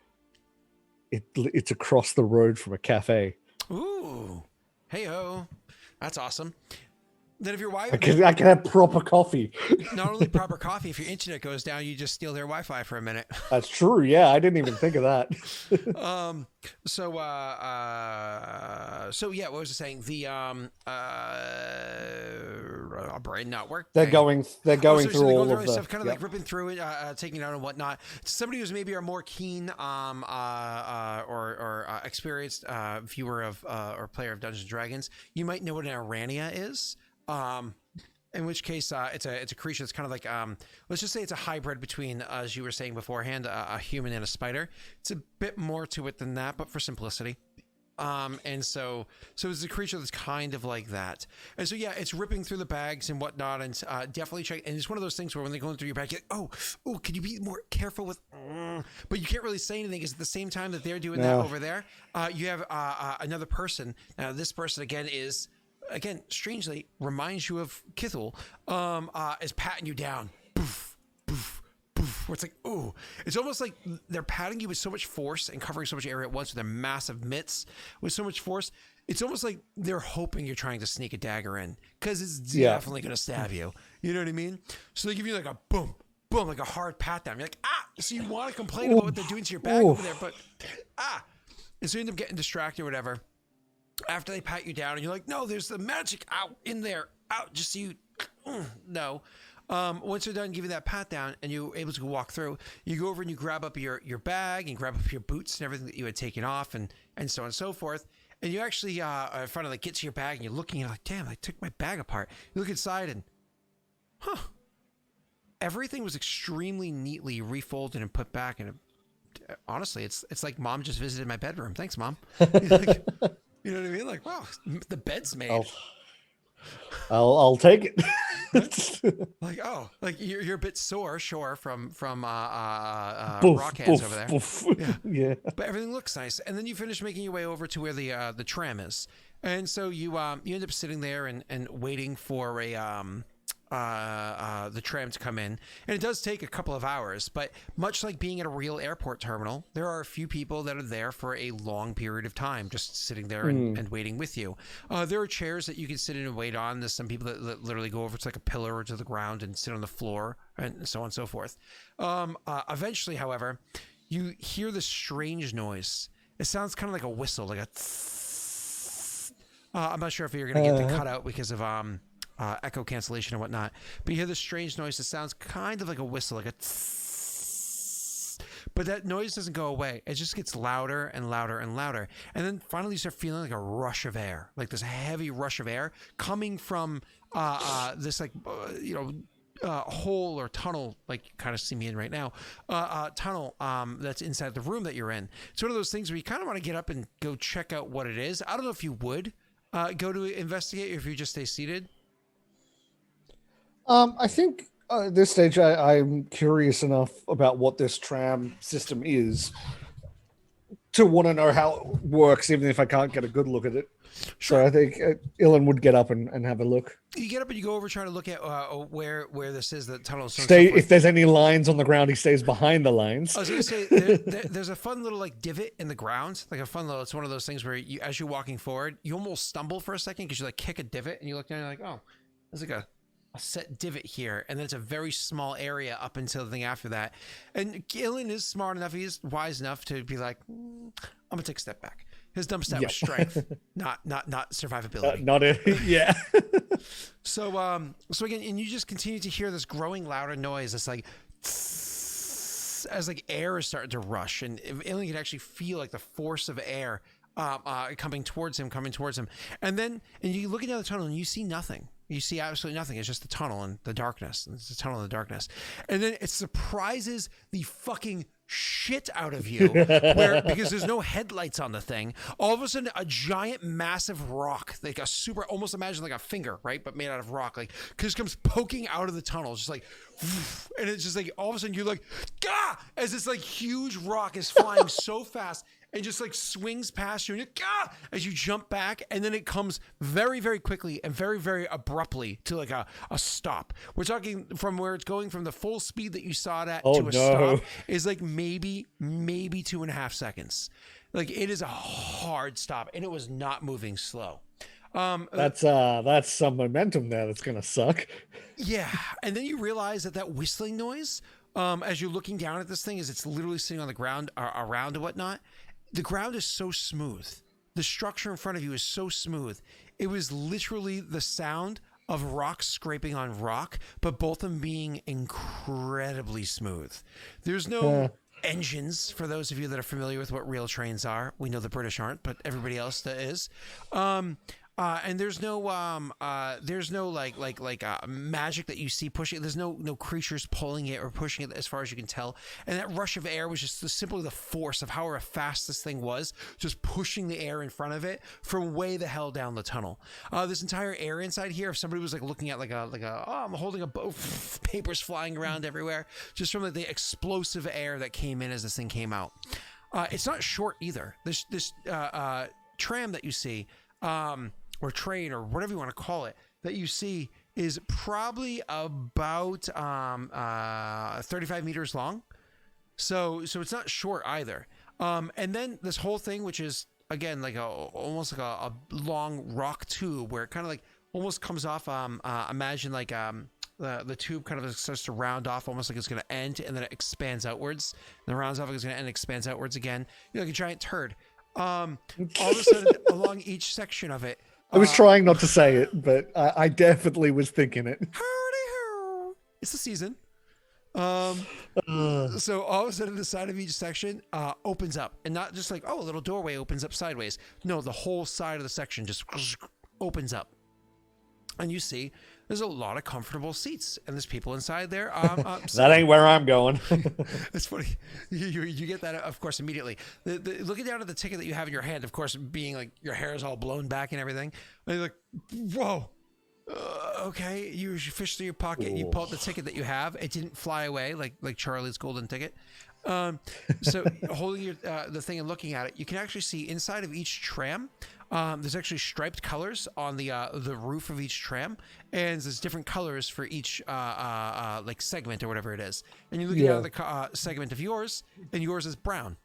It's across the road from a cafe. Ooh, hey ho, that's awesome. Then if your wife, I can have proper coffee. not only proper coffee, if your internet goes down, you just steal their Wi-Fi for a minute. That's true. Yeah, I didn't even think of that. So yeah, what was I saying? The brain not work. They're going through all of the stuff, kind of like ripping through it, taking it out and whatnot. Somebody who's maybe are more keen, or experienced viewer of or player of Dungeons and Dragons, you might know what an Arania is. In which case, it's a creature that's kind of like, let's just say it's a hybrid between, as you were saying beforehand, a human and a spider. It's a bit more to it than that, but for simplicity. And so it's a creature that's kind of like that. And so, yeah, it's ripping through the bags and whatnot, and definitely check. And it's one of those things where when they're going through your bag, you're like, oh, could you be more careful with, but you can't really say anything because at the same time that they're doing that over there, you have another person. Now, this person again is, strangely reminds you of Kithul, is patting you down. Poof, poof, poof. Where it's like, ooh. It's almost like they're patting you with so much force and covering so much area at once with their massive mitts with so much force. It's almost like they're hoping you're trying to sneak a dagger in because it's definitely going to stab you. You know what I mean? So they give you like a boom, boom, like a hard pat down. You're like, so you want to complain about what they're doing to your bag over there, but and so you end up getting distracted or whatever. After they pat you down and you're like, no, there's the magic out in there, out, just so you no. Once they're done giving that pat down and you're able to walk through, you go over and you grab up your bag and grab up your boots and everything that you had taken off and so on and so forth. And you actually finally like get to your bag and you're looking and you're like, damn, I took my bag apart. You look inside and everything was extremely neatly refolded and put back. And honestly, it's like mom just visited my bedroom. Thanks, mom. Like, you know what I mean? Like, wow, the bed's made. I'll take it. like you're a bit sore, sure, from boof, rock hands boof, over there. Boof. Yeah, but everything looks nice. And then you finish making your way over to where the tram is, and so you end up sitting there and waiting for the tram to come in, and it does take a couple of hours, but much like being at a real airport terminal, there are a few people that are there for a long period of time, just sitting there and waiting with you. There are chairs that you can sit in and wait on. There's some people that literally go over to like a pillar or to the ground and sit on the floor and so on and so forth. Eventually, however, you hear this strange noise. It sounds kind of like a whistle, like a I'm not sure if you're going to get the cutout because of echo cancellation and whatnot, but you hear this strange noise that sounds kind of like a whistle, like a but that noise doesn't go away. It just gets louder and louder and louder, and then finally you start feeling like a rush of air, like this heavy rush of air coming from this like hole or tunnel, like you kind of see me in right now, tunnel that's inside the room that you're in. It's one of those things where you kind of want to get up and go check out what it is. I don't know if you would go to investigate or if you just stay seated. I think at this stage I'm curious enough about what this tram system is to want to know how it works, even if I can't get a good look at it. Sure. So I think Ilen would get up and have a look. You get up and you go over trying to look at where this is, the tunnel. So if there's any lines on the ground, he stays behind the lines. I was going to say, there's a fun little like divot in the ground, like a fun little, it's one of those things where you, as you're walking forward, you almost stumble for a second because you like kick a divot and you look down and you're like, oh, there's like a set divot here, and then it's a very small area up until the thing after that. And Ilen is smart enough, he's wise enough to be like, I'm gonna take a step back. His dumb stat was strength, not survivability. Not it. Yeah. So again, and you just continue to hear this growing louder noise. It's like as like air is starting to rush, and Ilen can actually feel like the force of air coming towards him, and you look down the tunnel and you see nothing. You see absolutely nothing. It's just the tunnel and the darkness. It's a tunnel in the darkness. And then it surprises the fucking shit out of you because there's no headlights on the thing. All of a sudden, a giant, massive rock, like a super, almost imagine like a finger, right? But made out of rock, like, just comes poking out of the tunnel. It's just like, and it's just like, all of a sudden you're like, gah! As this like huge rock is flying so fast and just like swings past you and as you jump back, and then it comes very, very quickly and very, very abruptly to like a stop. We're talking from where it's going from the full speed that you saw it at to a stop is like maybe 2.5 seconds. Like, it is a hard stop, and it was not moving slow. That's some momentum there that's gonna suck. Yeah, and then you realize that whistling noise, as you're looking down at this thing, as it's literally sitting on the ground around and whatnot, the ground is so smooth. The structure in front of you is so smooth. It was literally the sound of rock scraping on rock, but both of them being incredibly smooth. There's no engines, for those of you that are familiar with what real trains are. We know the British aren't, but everybody else that is. And there's no magic that you see pushing it. There's no creatures pulling it or pushing it as far as you can tell. And that rush of air was just simply the force of however fast this thing was, just pushing the air in front of it from way the hell down the tunnel. This entire air inside here, if somebody was like looking at I'm holding a boat, papers flying around everywhere, just from the explosive air that came in as this thing came out. It's not short either. This tram that you see, or train, or whatever you want to call it, that you see is probably about 35 meters long. So it's not short either. And then this whole thing, which is again like almost like a long rock tube, where it kind of like almost comes off. Imagine like the tube kind of starts to round off, almost like it's going to end, and then it expands outwards. And then rounds off, like it's going to end, and expands outwards again. You're like a giant turd. All of a sudden, along each section of it. I was trying not to say it, but I definitely was thinking it. It's the season. So all of a sudden, the side of each section opens up, and not just like, a little doorway opens up sideways. No, the whole side of the section just opens up, and you see there's a lot of comfortable seats, and there's people inside there. That ain't where I'm going. It's funny. You get that, of course, immediately. Looking down at the ticket that you have in your hand, of course, being like your hair is all blown back and everything. And you're like, whoa. Okay. You fish through your pocket. And you pull out the ticket that you have. It didn't fly away like Charlie's golden ticket. So holding the thing and looking at it, you can actually see inside of each tram. There's actually striped colors on the roof of each tram, and there's different colors for each like segment or whatever it is. And you look at the segment of yours, and yours is brown.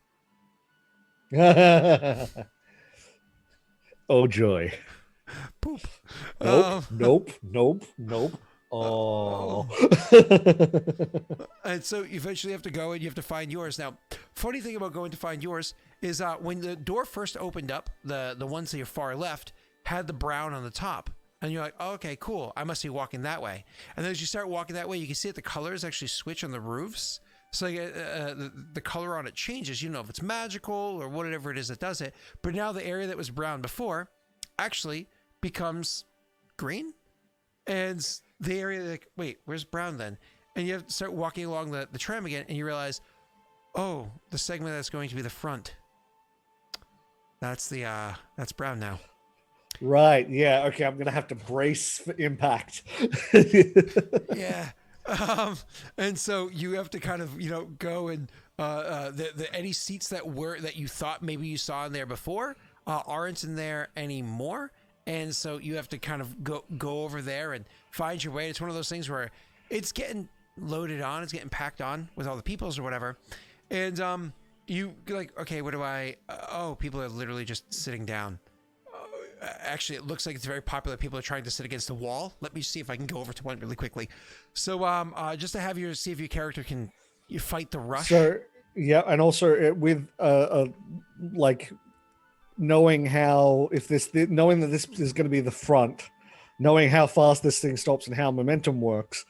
Oh joy! Poop. Nope. Oh. And so you eventually have to go and you have to find yours. Now, funny thing about going to find yours is when the door first opened up, the ones to your far left had the brown on the top. And you're like, oh, okay, cool. I must be walking that way. And then as you start walking that way, you can see that the colors actually switch on the roofs. So the color on it changes. You know if it's magical or whatever it is that does it. But now the area that was brown before actually becomes green. And the area, like, wait, where's brown then? And you have to start walking along the tram again, and you realize, oh, the segment that's going to be the front, that's brown now. Right. Yeah. Okay. I'm gonna have to brace for impact. Yeah. And so you have to kind of go and any seats that you thought maybe you saw in there before aren't in there anymore. And so you have to kind of go over there and find your way. It's one of those things where it's getting loaded on, it's getting packed on with all the peoples or whatever. And you like, okay, what do I? People are literally just sitting down. Actually, it looks like it's very popular. People are trying to sit against the wall. Let me see if I can go over to one really quickly. So just to have see if your character can fight the rush. So yeah, and also with like knowing how knowing that this is going to be the front, knowing how fast this thing stops and how momentum works,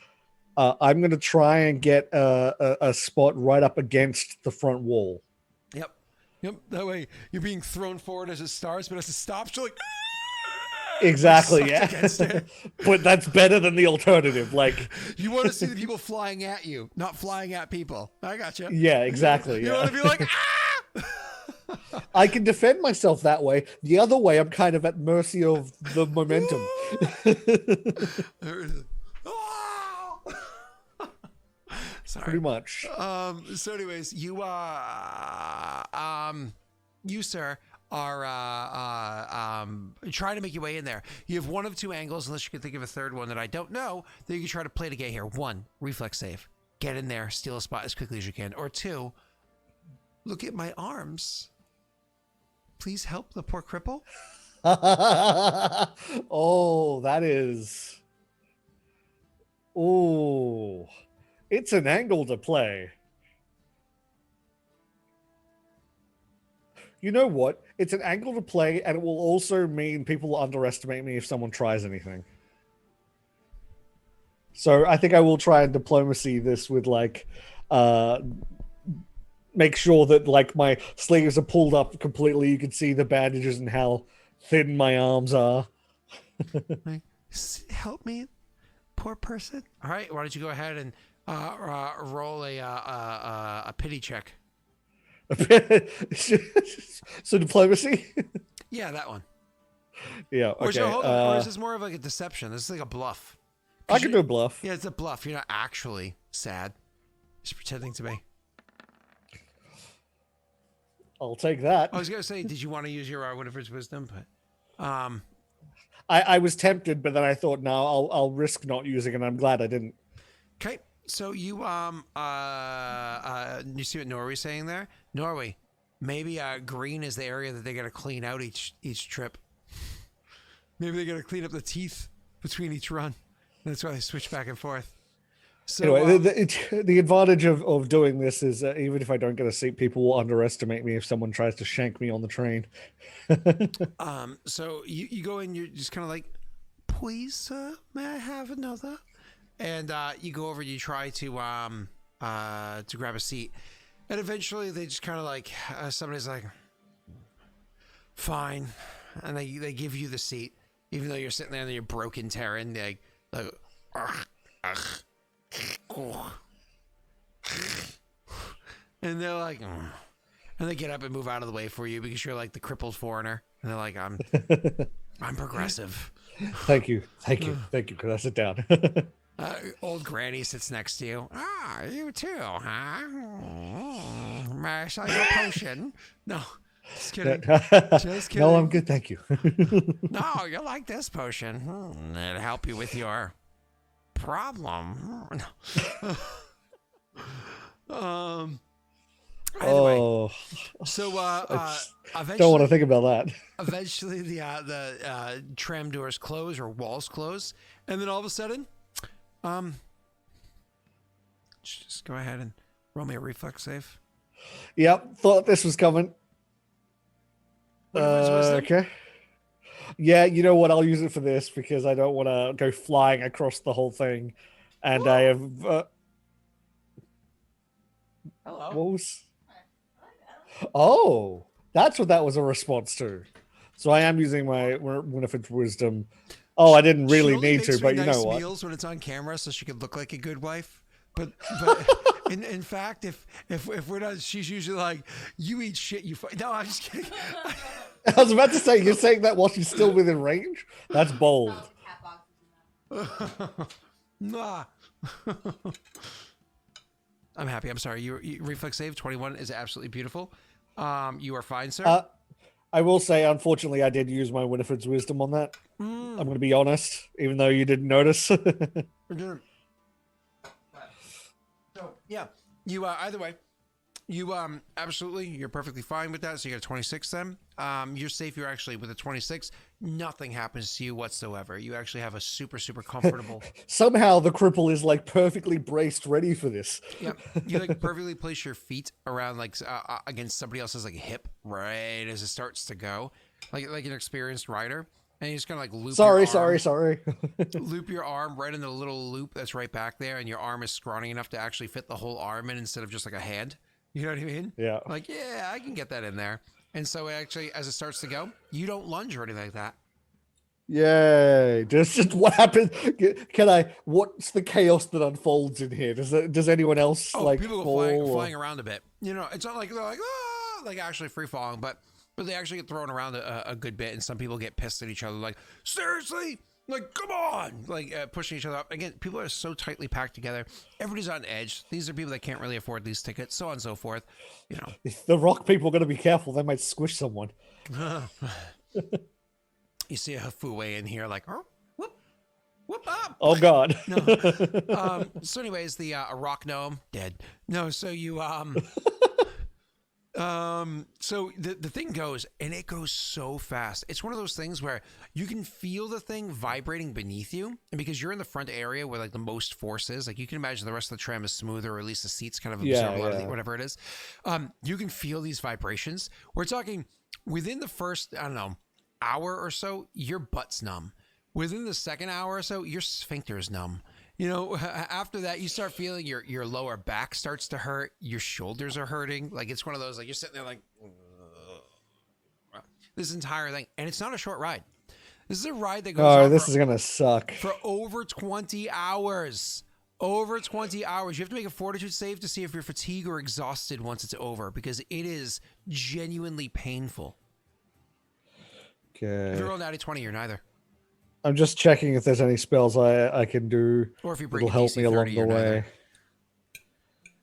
I'm going to try and get a spot right up against the front wall. Yep. Yep. That way you're being thrown forward as it starts, but as it stops, you're like. Exactly, Sucked yeah. against it. But that's better than the alternative. Like, You want to see the people flying at you, not flying at people. I got you. yeah, exactly. You Yeah. want to be like, I can defend myself that way. The other way, I'm kind of at mercy of the momentum. ah! Sorry. Pretty much. So anyways, you sir are trying to make your way in there. You have one of two angles, unless you can think of a third one that I don't know, that you can try to play to get here. One, reflex save. Get in there, steal a spot as quickly as you can. Or two, look at my arms. Please help the poor cripple. Oh, that is. Oh, it's an angle to play. You know what? It's an angle to play, and it will also mean people will underestimate me if someone tries anything. So I think I will try and diplomacy this with like, make sure that like my sleeves are pulled up completely. You can see the bandages and how thin my arms are. Like, help me, poor person. All right, why don't you go ahead and roll a pity check. So diplomacy. Yeah, that one. Yeah. Or, Okay. hold on, or is this more of like a deception? This is like a bluff. I can do a bluff. Yeah, it's a bluff. You're not actually sad. Just pretending to be. I'll take that. I was gonna say, did you want to use your Winifred's wisdom? But I was tempted, but then I thought, no, I'll risk not using it. And I'm glad I didn't. okay. So you see what Norway's saying there? Norway, maybe green is the area that they gotta clean out each trip. Maybe they gotta clean up the teeth between each run. That's why they switch back and forth. So Anyway, the advantage of doing this is even if I don't get a seat, people will underestimate me if someone tries to shank me on the train. so you go in, you're just kind of like, please, sir, may I have another? And you go over, you try to grab a seat, and eventually they just kind of like somebody's like, fine, and they give you the seat, even though you're sitting there and you're broken, Terran. They like, and they're like, and they get up and move out of the way for you because you're like the crippled foreigner, and they're like, I'm progressive. Thank you. Could I sit down? Old Granny sits next to you. Ah, you too, huh? May I sell your potion? No, just kidding. Just kidding. No, I'm good. Thank you. No, you like this potion. It'll help you with your problem. Anyway, so eventually, don't want to think about that. Eventually, the tram doors close or walls close, and then all of a sudden, just go ahead and roll me a reflex save. Yep, thought this was coming. Okay. Yeah, you know what? I'll use it for this because I don't want to go flying across the whole thing, and I have. Hello. What was? Oh, that's what that was a response to. So I am using my Winifred's wisdom. Oh, I didn't really she only need makes to, but me you know nice what? meals when it's on camera, so she could look like a good wife. But in fact, if we're not, she's usually like, "You eat shit, you." No, I'm just kidding. I was about to say, you're saying that while she's still within range? That's bold. Nah. I'm happy. I'm sorry. You reflex save 21 is absolutely beautiful. You are fine, sir. I will say, unfortunately, I did use my Winifred's wisdom on that. I'm going to be honest, even though you didn't notice. So yeah, you either way, you absolutely, you're perfectly fine with that. So you got a 26 then. You're safe. You're actually with a 26. Nothing happens to you whatsoever. You actually have a super comfortable. Somehow the cripple is like perfectly braced, ready for this. Yeah, you like perfectly place your feet around like against somebody else's like hip right as it starts to go, like an experienced rider, and you just kind of like loop. Sorry. Loop your arm right in the little loop that's right back there, and your arm is scrawny enough to actually fit the whole arm in instead of just like a hand. You know what I mean? Yeah. Like, yeah, I can get that in there. And so actually, as it starts to go, you don't lunge or anything like that. Yay! Just what happens? Can I? What's the chaos that unfolds in here? Does anyone else like people go fall? flying around a bit. You know, it's not like they're like like actually free falling, but they actually get thrown around a good bit, and some people get pissed at each other, like seriously, like come on, like pushing each other up. Again, people are so tightly packed together. Everybody's on edge. These are people that can't really afford these tickets, so on and so forth. You know, If the rock people got to be careful. They might squish someone. You see a Hafue in here, like, oh, whoop up. Oh God. No. So anyways, the rock gnome dead. No, so you so the thing goes, and it goes so fast. It's one of those things where you can feel the thing vibrating beneath you, and because you're in the front area where like the most force is, like you can imagine the rest of the tram is smoother, or at least the seats kind of absorb a lot of the, whatever it is. You can feel these vibrations. We're talking within the first, I don't know, hour or so, your butt's numb. Within the second hour or so, your sphincter is numb. You know, after that, you start feeling your lower back starts to hurt. Your shoulders are hurting. Like it's one of those, like you're sitting there like, this entire thing. And it's not a short ride. This is a ride that goes on this is going to suck. for over 20 hours. Over 20 hours. You have to make a fortitude save to see if you're fatigued or exhausted once it's over, because it is genuinely painful. Okay. If you roll natty 20, you're neither. I'm just checking if there's any spells I can do. Or if you bring that'll help me along the way.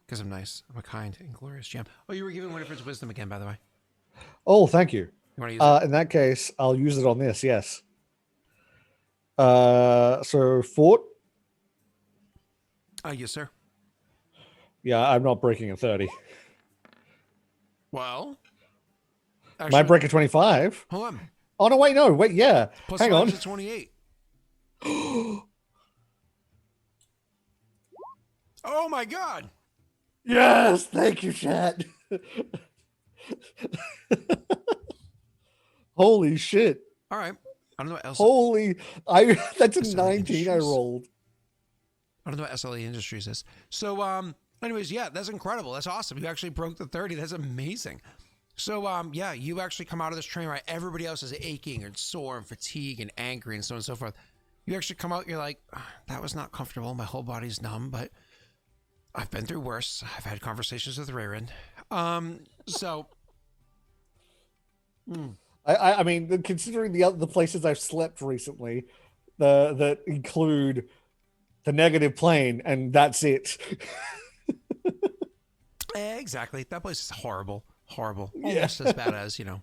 Because I'm nice. I'm a kind and glorious gem. Oh, you were giving Winifred's wisdom again, by the way. Oh, thank you. You want to use it? In that case, I'll use it on this. Yes. So fort. Yes, sir. Yeah, I'm not breaking a 30. Well, Might break a 25. Hold on. Oh no! Wait, yeah. Plus Hang 5 on. is 28. Oh my God! Yes, thank you, chat. Holy shit! All right. I don't know what else. That's a 19 I rolled. I don't know what SLE Industries is. So, anyways, yeah, that's incredible. That's awesome. You actually broke the 30. That's amazing. So, yeah, you actually come out of this train ride. Everybody else is aching and sore and fatigued and angry and so on and so forth. You actually come out, you're like, that was not comfortable. My whole body's numb, but I've been through worse. I've had conversations with Raerin. So. I mean, considering the places I've slept recently, that include the negative plane, and that's it. Exactly. That place is horrible. Horrible. Yeah. Almost as bad as, you know.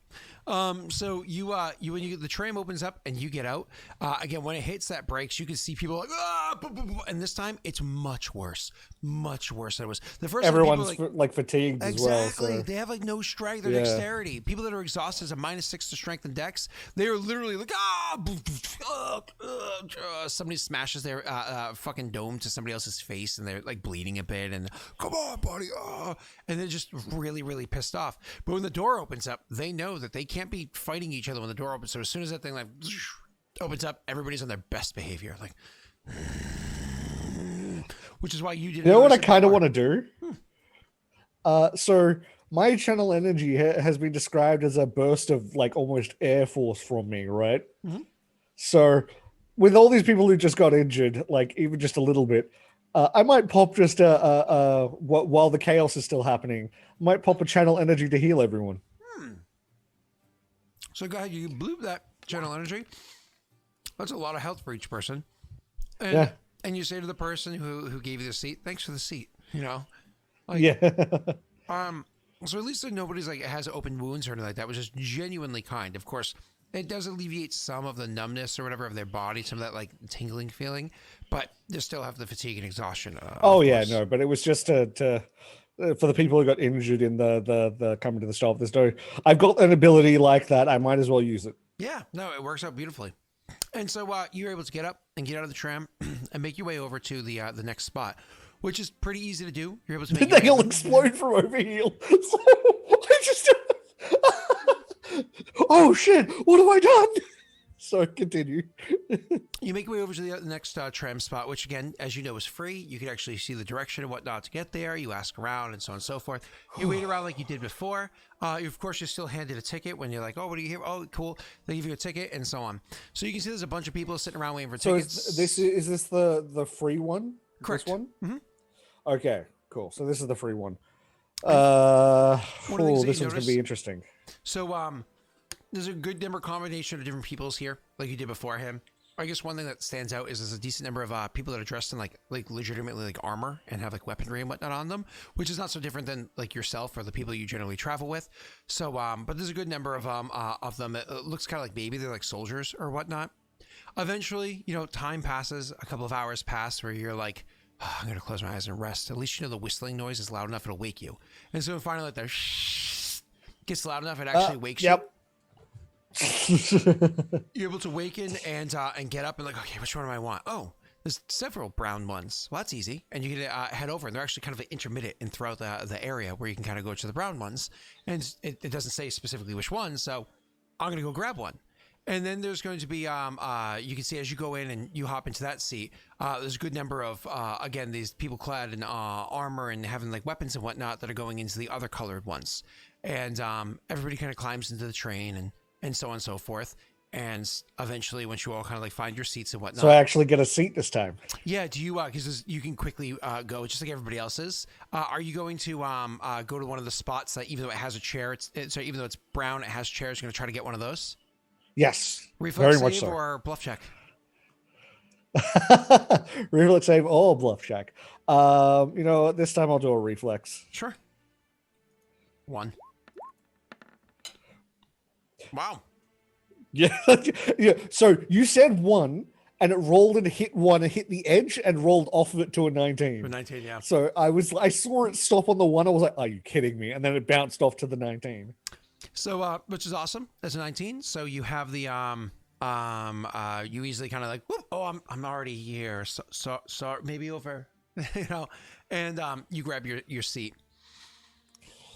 So you when the tram opens up and you get out, again, when it hits that brakes, you can see people like, and this time it's much worse than it was. The first Everyone's time people like fatigued as well. Exactly. So. They have like no strength or dexterity. People that are exhausted is a -6 to strength and dex. They are literally like, somebody smashes their fucking dome to somebody else's face and they're like bleeding a bit and come on, buddy. And they're just really, really pissed off. But when the door opens up, they know that they can't be fighting each other when the door opens. So as soon as that thing like opens up, everybody's on their best behavior. Like, which is why you didn't. You know what I kind of want to do? So my channel energy has been described as a burst of like almost air force from me, right? Mm-hmm. So with all these people who just got injured, like even just a little bit, I might pop just while the chaos is still happening, I might pop a channel energy to heal everyone. So go ahead, you blew that channel energy. That's a lot of health for each person. And, and you say to the person who gave you the seat, thanks for the seat, you know? Like, yeah. So at least nobody's like has open wounds or anything like that, which is genuinely kind. Of course, it does alleviate some of the numbness or whatever of their body, some of that like tingling feeling, but they still have the fatigue and exhaustion. No, but it was just to for the people who got injured in the coming to the stop. I've got an ability like that. I might as well use it. Yeah, no, it works out beautifully. And so you're able to get up and get out of the tram and make your way over to the next spot, which is pretty easy to do. You're able to make They'll explode from overheal. So I just oh shit! What have I done? So continue. You make your way over to the next tram spot, which again, as you know, is free. You can actually see the direction and whatnot to get there. You ask around and so on and so forth. You wait around like you did before. Of course, you're still handed a ticket when you're like, oh, what are you here? Oh, cool. They give you a ticket and so on. So you can see there's a bunch of people sitting around waiting for tickets. So is this the free one? Correct. This one? Mm-hmm. Okay, cool. So this is the free one. One of the things that This you one's gonna notice- be interesting. So there's a good number combination of different peoples here, like you did before him. I guess one thing that stands out is there's a decent number of people that are dressed in like legitimately like armor and have like weaponry and whatnot on them, which is not so different than like yourself or the people you generally travel with. So, but there's a good number of them. It looks kind of like maybe they're like soldiers or whatnot. Eventually, you know, time passes, a couple of hours pass where you're like, oh, I'm gonna close my eyes and rest. At least you know the whistling noise is loud enough it'll wake you. And so finally, like the gets loud enough it actually wakes you. You're able to waken and get up and like, okay, which one do I want? Oh, there's several brown ones. Well, that's easy. And you can head over, and they're actually kind of like intermittent and throughout the area where you can kind of go to the brown ones. And it doesn't say specifically which one, so I'm gonna go grab one. And then there's going to be you can see as you go in and you hop into that seat, there's a good number of again these people clad in armor and having like weapons and whatnot that are going into the other colored ones. And everybody kind of climbs into the train and so on and so forth. And eventually, once you all kind of like find your seats and whatnot. So I actually get a seat this time. Yeah, do you, because you can quickly go, just like everybody else is. Are you going to go to one of the spots that even though it has a chair, so even though it's brown, it has chairs, you're going to try to get one of those? Yes. Reflex very much save so. or bluff check? Reflex save or bluff check. You know, this time I'll do a reflex. Sure. 1. Wow. Yeah. Yeah. So you said 1 and it rolled and hit 1 and hit the edge and rolled off of it to a 19. For 19, yeah. So I saw it stop on the 1. I was like, are you kidding me? And then it bounced off to the 19. So, which is awesome. That's a 19. So you have the you easily kind of like, whoop, oh, I'm already here. So maybe over, you know, and you grab your seat.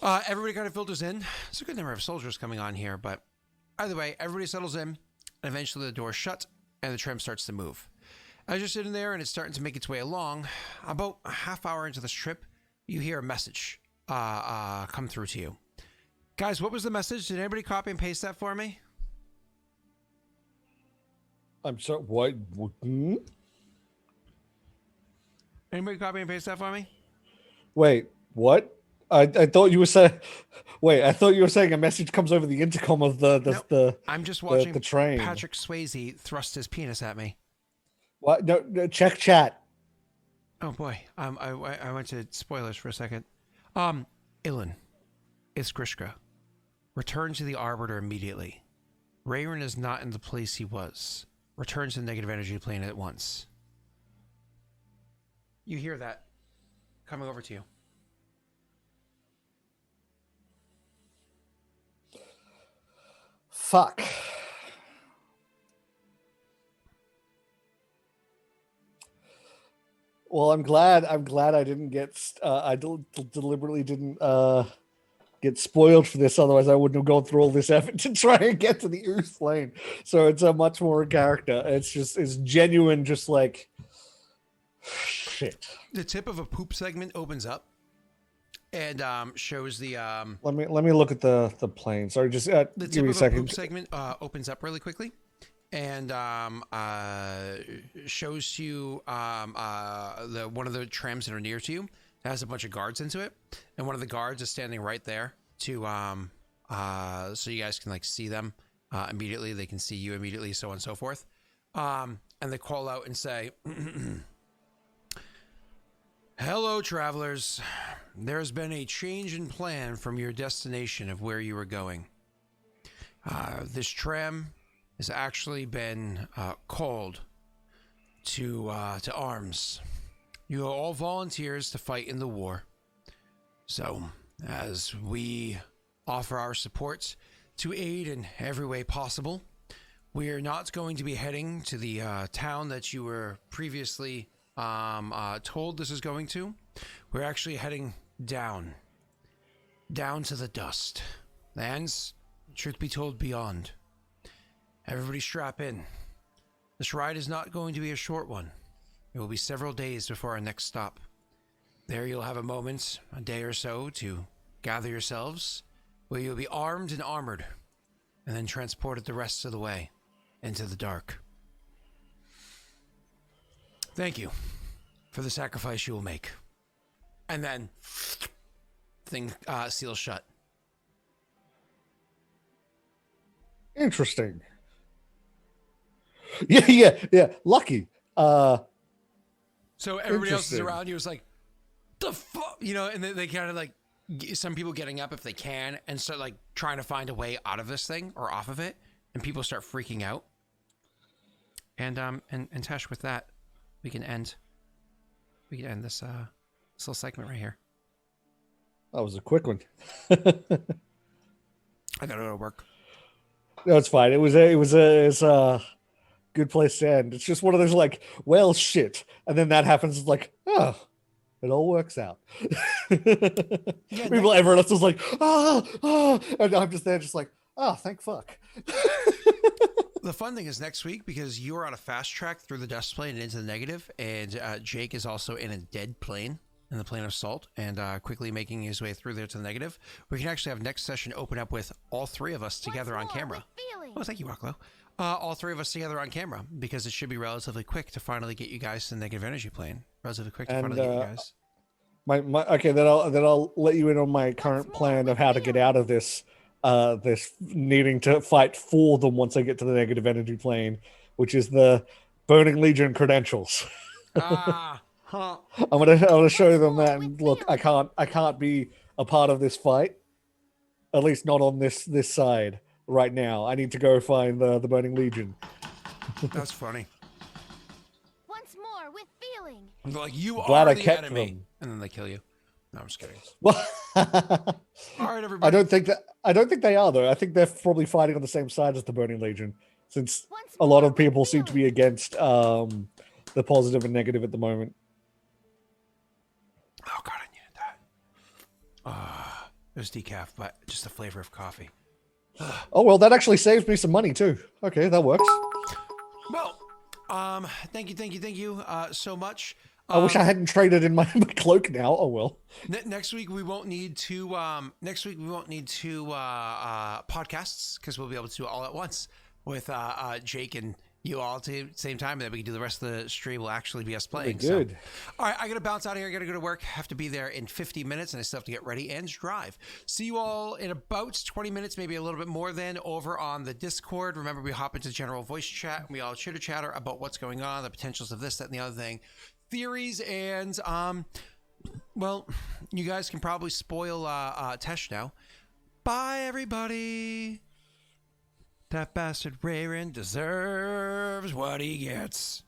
Everybody kind of filters in. There's a good number of soldiers coming on here, but either way, everybody settles in, and eventually the doors shut, and the tram starts to move. As you're sitting there and it's starting to make its way along, about a half hour into this trip, you hear a message come through to you. Guys, what was the message? Did anybody copy and paste that for me? I'm sorry, what? Hmm? Anybody copy and paste that for me? Wait, what? I thought you were saying. Wait, I thought you were saying a message comes over the intercom of the I'm just watching the train. Patrick Swayze thrust his penis at me. What? No, check chat. Oh boy, I went to spoilers for a second. Ilen, it's Grishka. Return to the Arbiter immediately. Raerin is not in the place he was. Return to the negative energy plane at once. You hear that coming over to you. Fuck. Well, I'm glad I didn't get. I deliberately didn't get spoiled for this. Otherwise, I wouldn't have gone through all this effort to try and get to the Ooth lane. So it's a much more character. It's genuine. Just like shit. The tip of a poop segment opens up and shows the. Let me look at the plane. Sorry, just The give tip me a of a second. poop segment opens up really quickly, and shows you the one of the trams that are near to you. It has a bunch of guards into it, and one of the guards is standing right there to so you guys can like see them immediately. They can see you immediately, so on and so forth. And they call out and say, "Hello, travelers. There's been a change in plan from your destination of where you were going. This tram has actually been called to arms. You are all volunteers to fight in the war. So, as we offer our support to aid in every way possible, we are not going to be heading to the town that you were previously told this is going to. We're actually heading down to the dust, and truth be told, beyond. Everybody strap in. This ride is not going to be a short one. It will be several days before our next stop. There you'll have a moment, a day or so, to gather yourselves, where you'll be armed and armored, and then transported the rest of the way into the dark. Thank you for the sacrifice you will make. And then, thing seals shut. Interesting. Yeah. Lucky. So everybody else is Interesting. around you. Is like, the fuck, you know, and they kind of like some people getting up if they can and start like trying to find a way out of this thing or off of it, and people start freaking out. And Tesh, with that, we can end this this little segment right here. That was a quick one. I gotta go to work. No, it's fine. It's a good place to end. It's just one of those like, well, shit, and then that happens. It's like, oh, it all works out. People, everyone else is like, and I'm just there, just like, thank fuck. The fun thing is next week, because you're on a fast track through the dust plane and into the negative, and Jake is also in a dead plane, in the plane of salt, and quickly making his way through there to the negative. We can actually have next session open up with all three of us together on camera. Oh, thank you, Rocklow. All three of us together on camera, because it should be relatively quick to finally get you guys to the negative energy plane. Relatively quick to finally get you guys. Okay, then I'll let you in on my current plan of how to get out of this. This needing to fight for them once I get to the negative energy plane, which is the Burning Legion credentials. I'm gonna show them that. And look, I can't be a part of this fight, at least not on this side right now. I need to go find the Burning Legion. That's funny. Once more with feeling. They're like, you Glad are I the kept enemy, them. and then they kill you. No, I'm just kidding. Well, All right, everybody. I don't think they are though. I think they're probably fighting on the same side as the Burning Legion, since a lot of people seem to be against the positive and negative at the moment. Oh god, I needed that. There's decaf, but just the flavor of coffee. Oh well, that actually saves me some money too. Okay, that works. Well, thank you so much. I wish I hadn't traded in my cloak now. Oh well. Next week we won't need two. Podcasts, because we'll be able to do it all at once with Jake and you all at the same time, and then we can do the rest of the stream. Will actually be us playing. Good. So. All right, I gotta bounce out of here. I gotta go to work. Have to be there in 50 minutes, and I still have to get ready and drive. See you all in about 20 minutes, maybe a little bit more. Then over on the Discord. Remember, we hop into general voice chat and we all chitter chatter about what's going on, the potentials of this, that, and the other thing. Theories, and well, you guys can probably spoil Tesh now. Bye, everybody. That bastard Raerin deserves what he gets.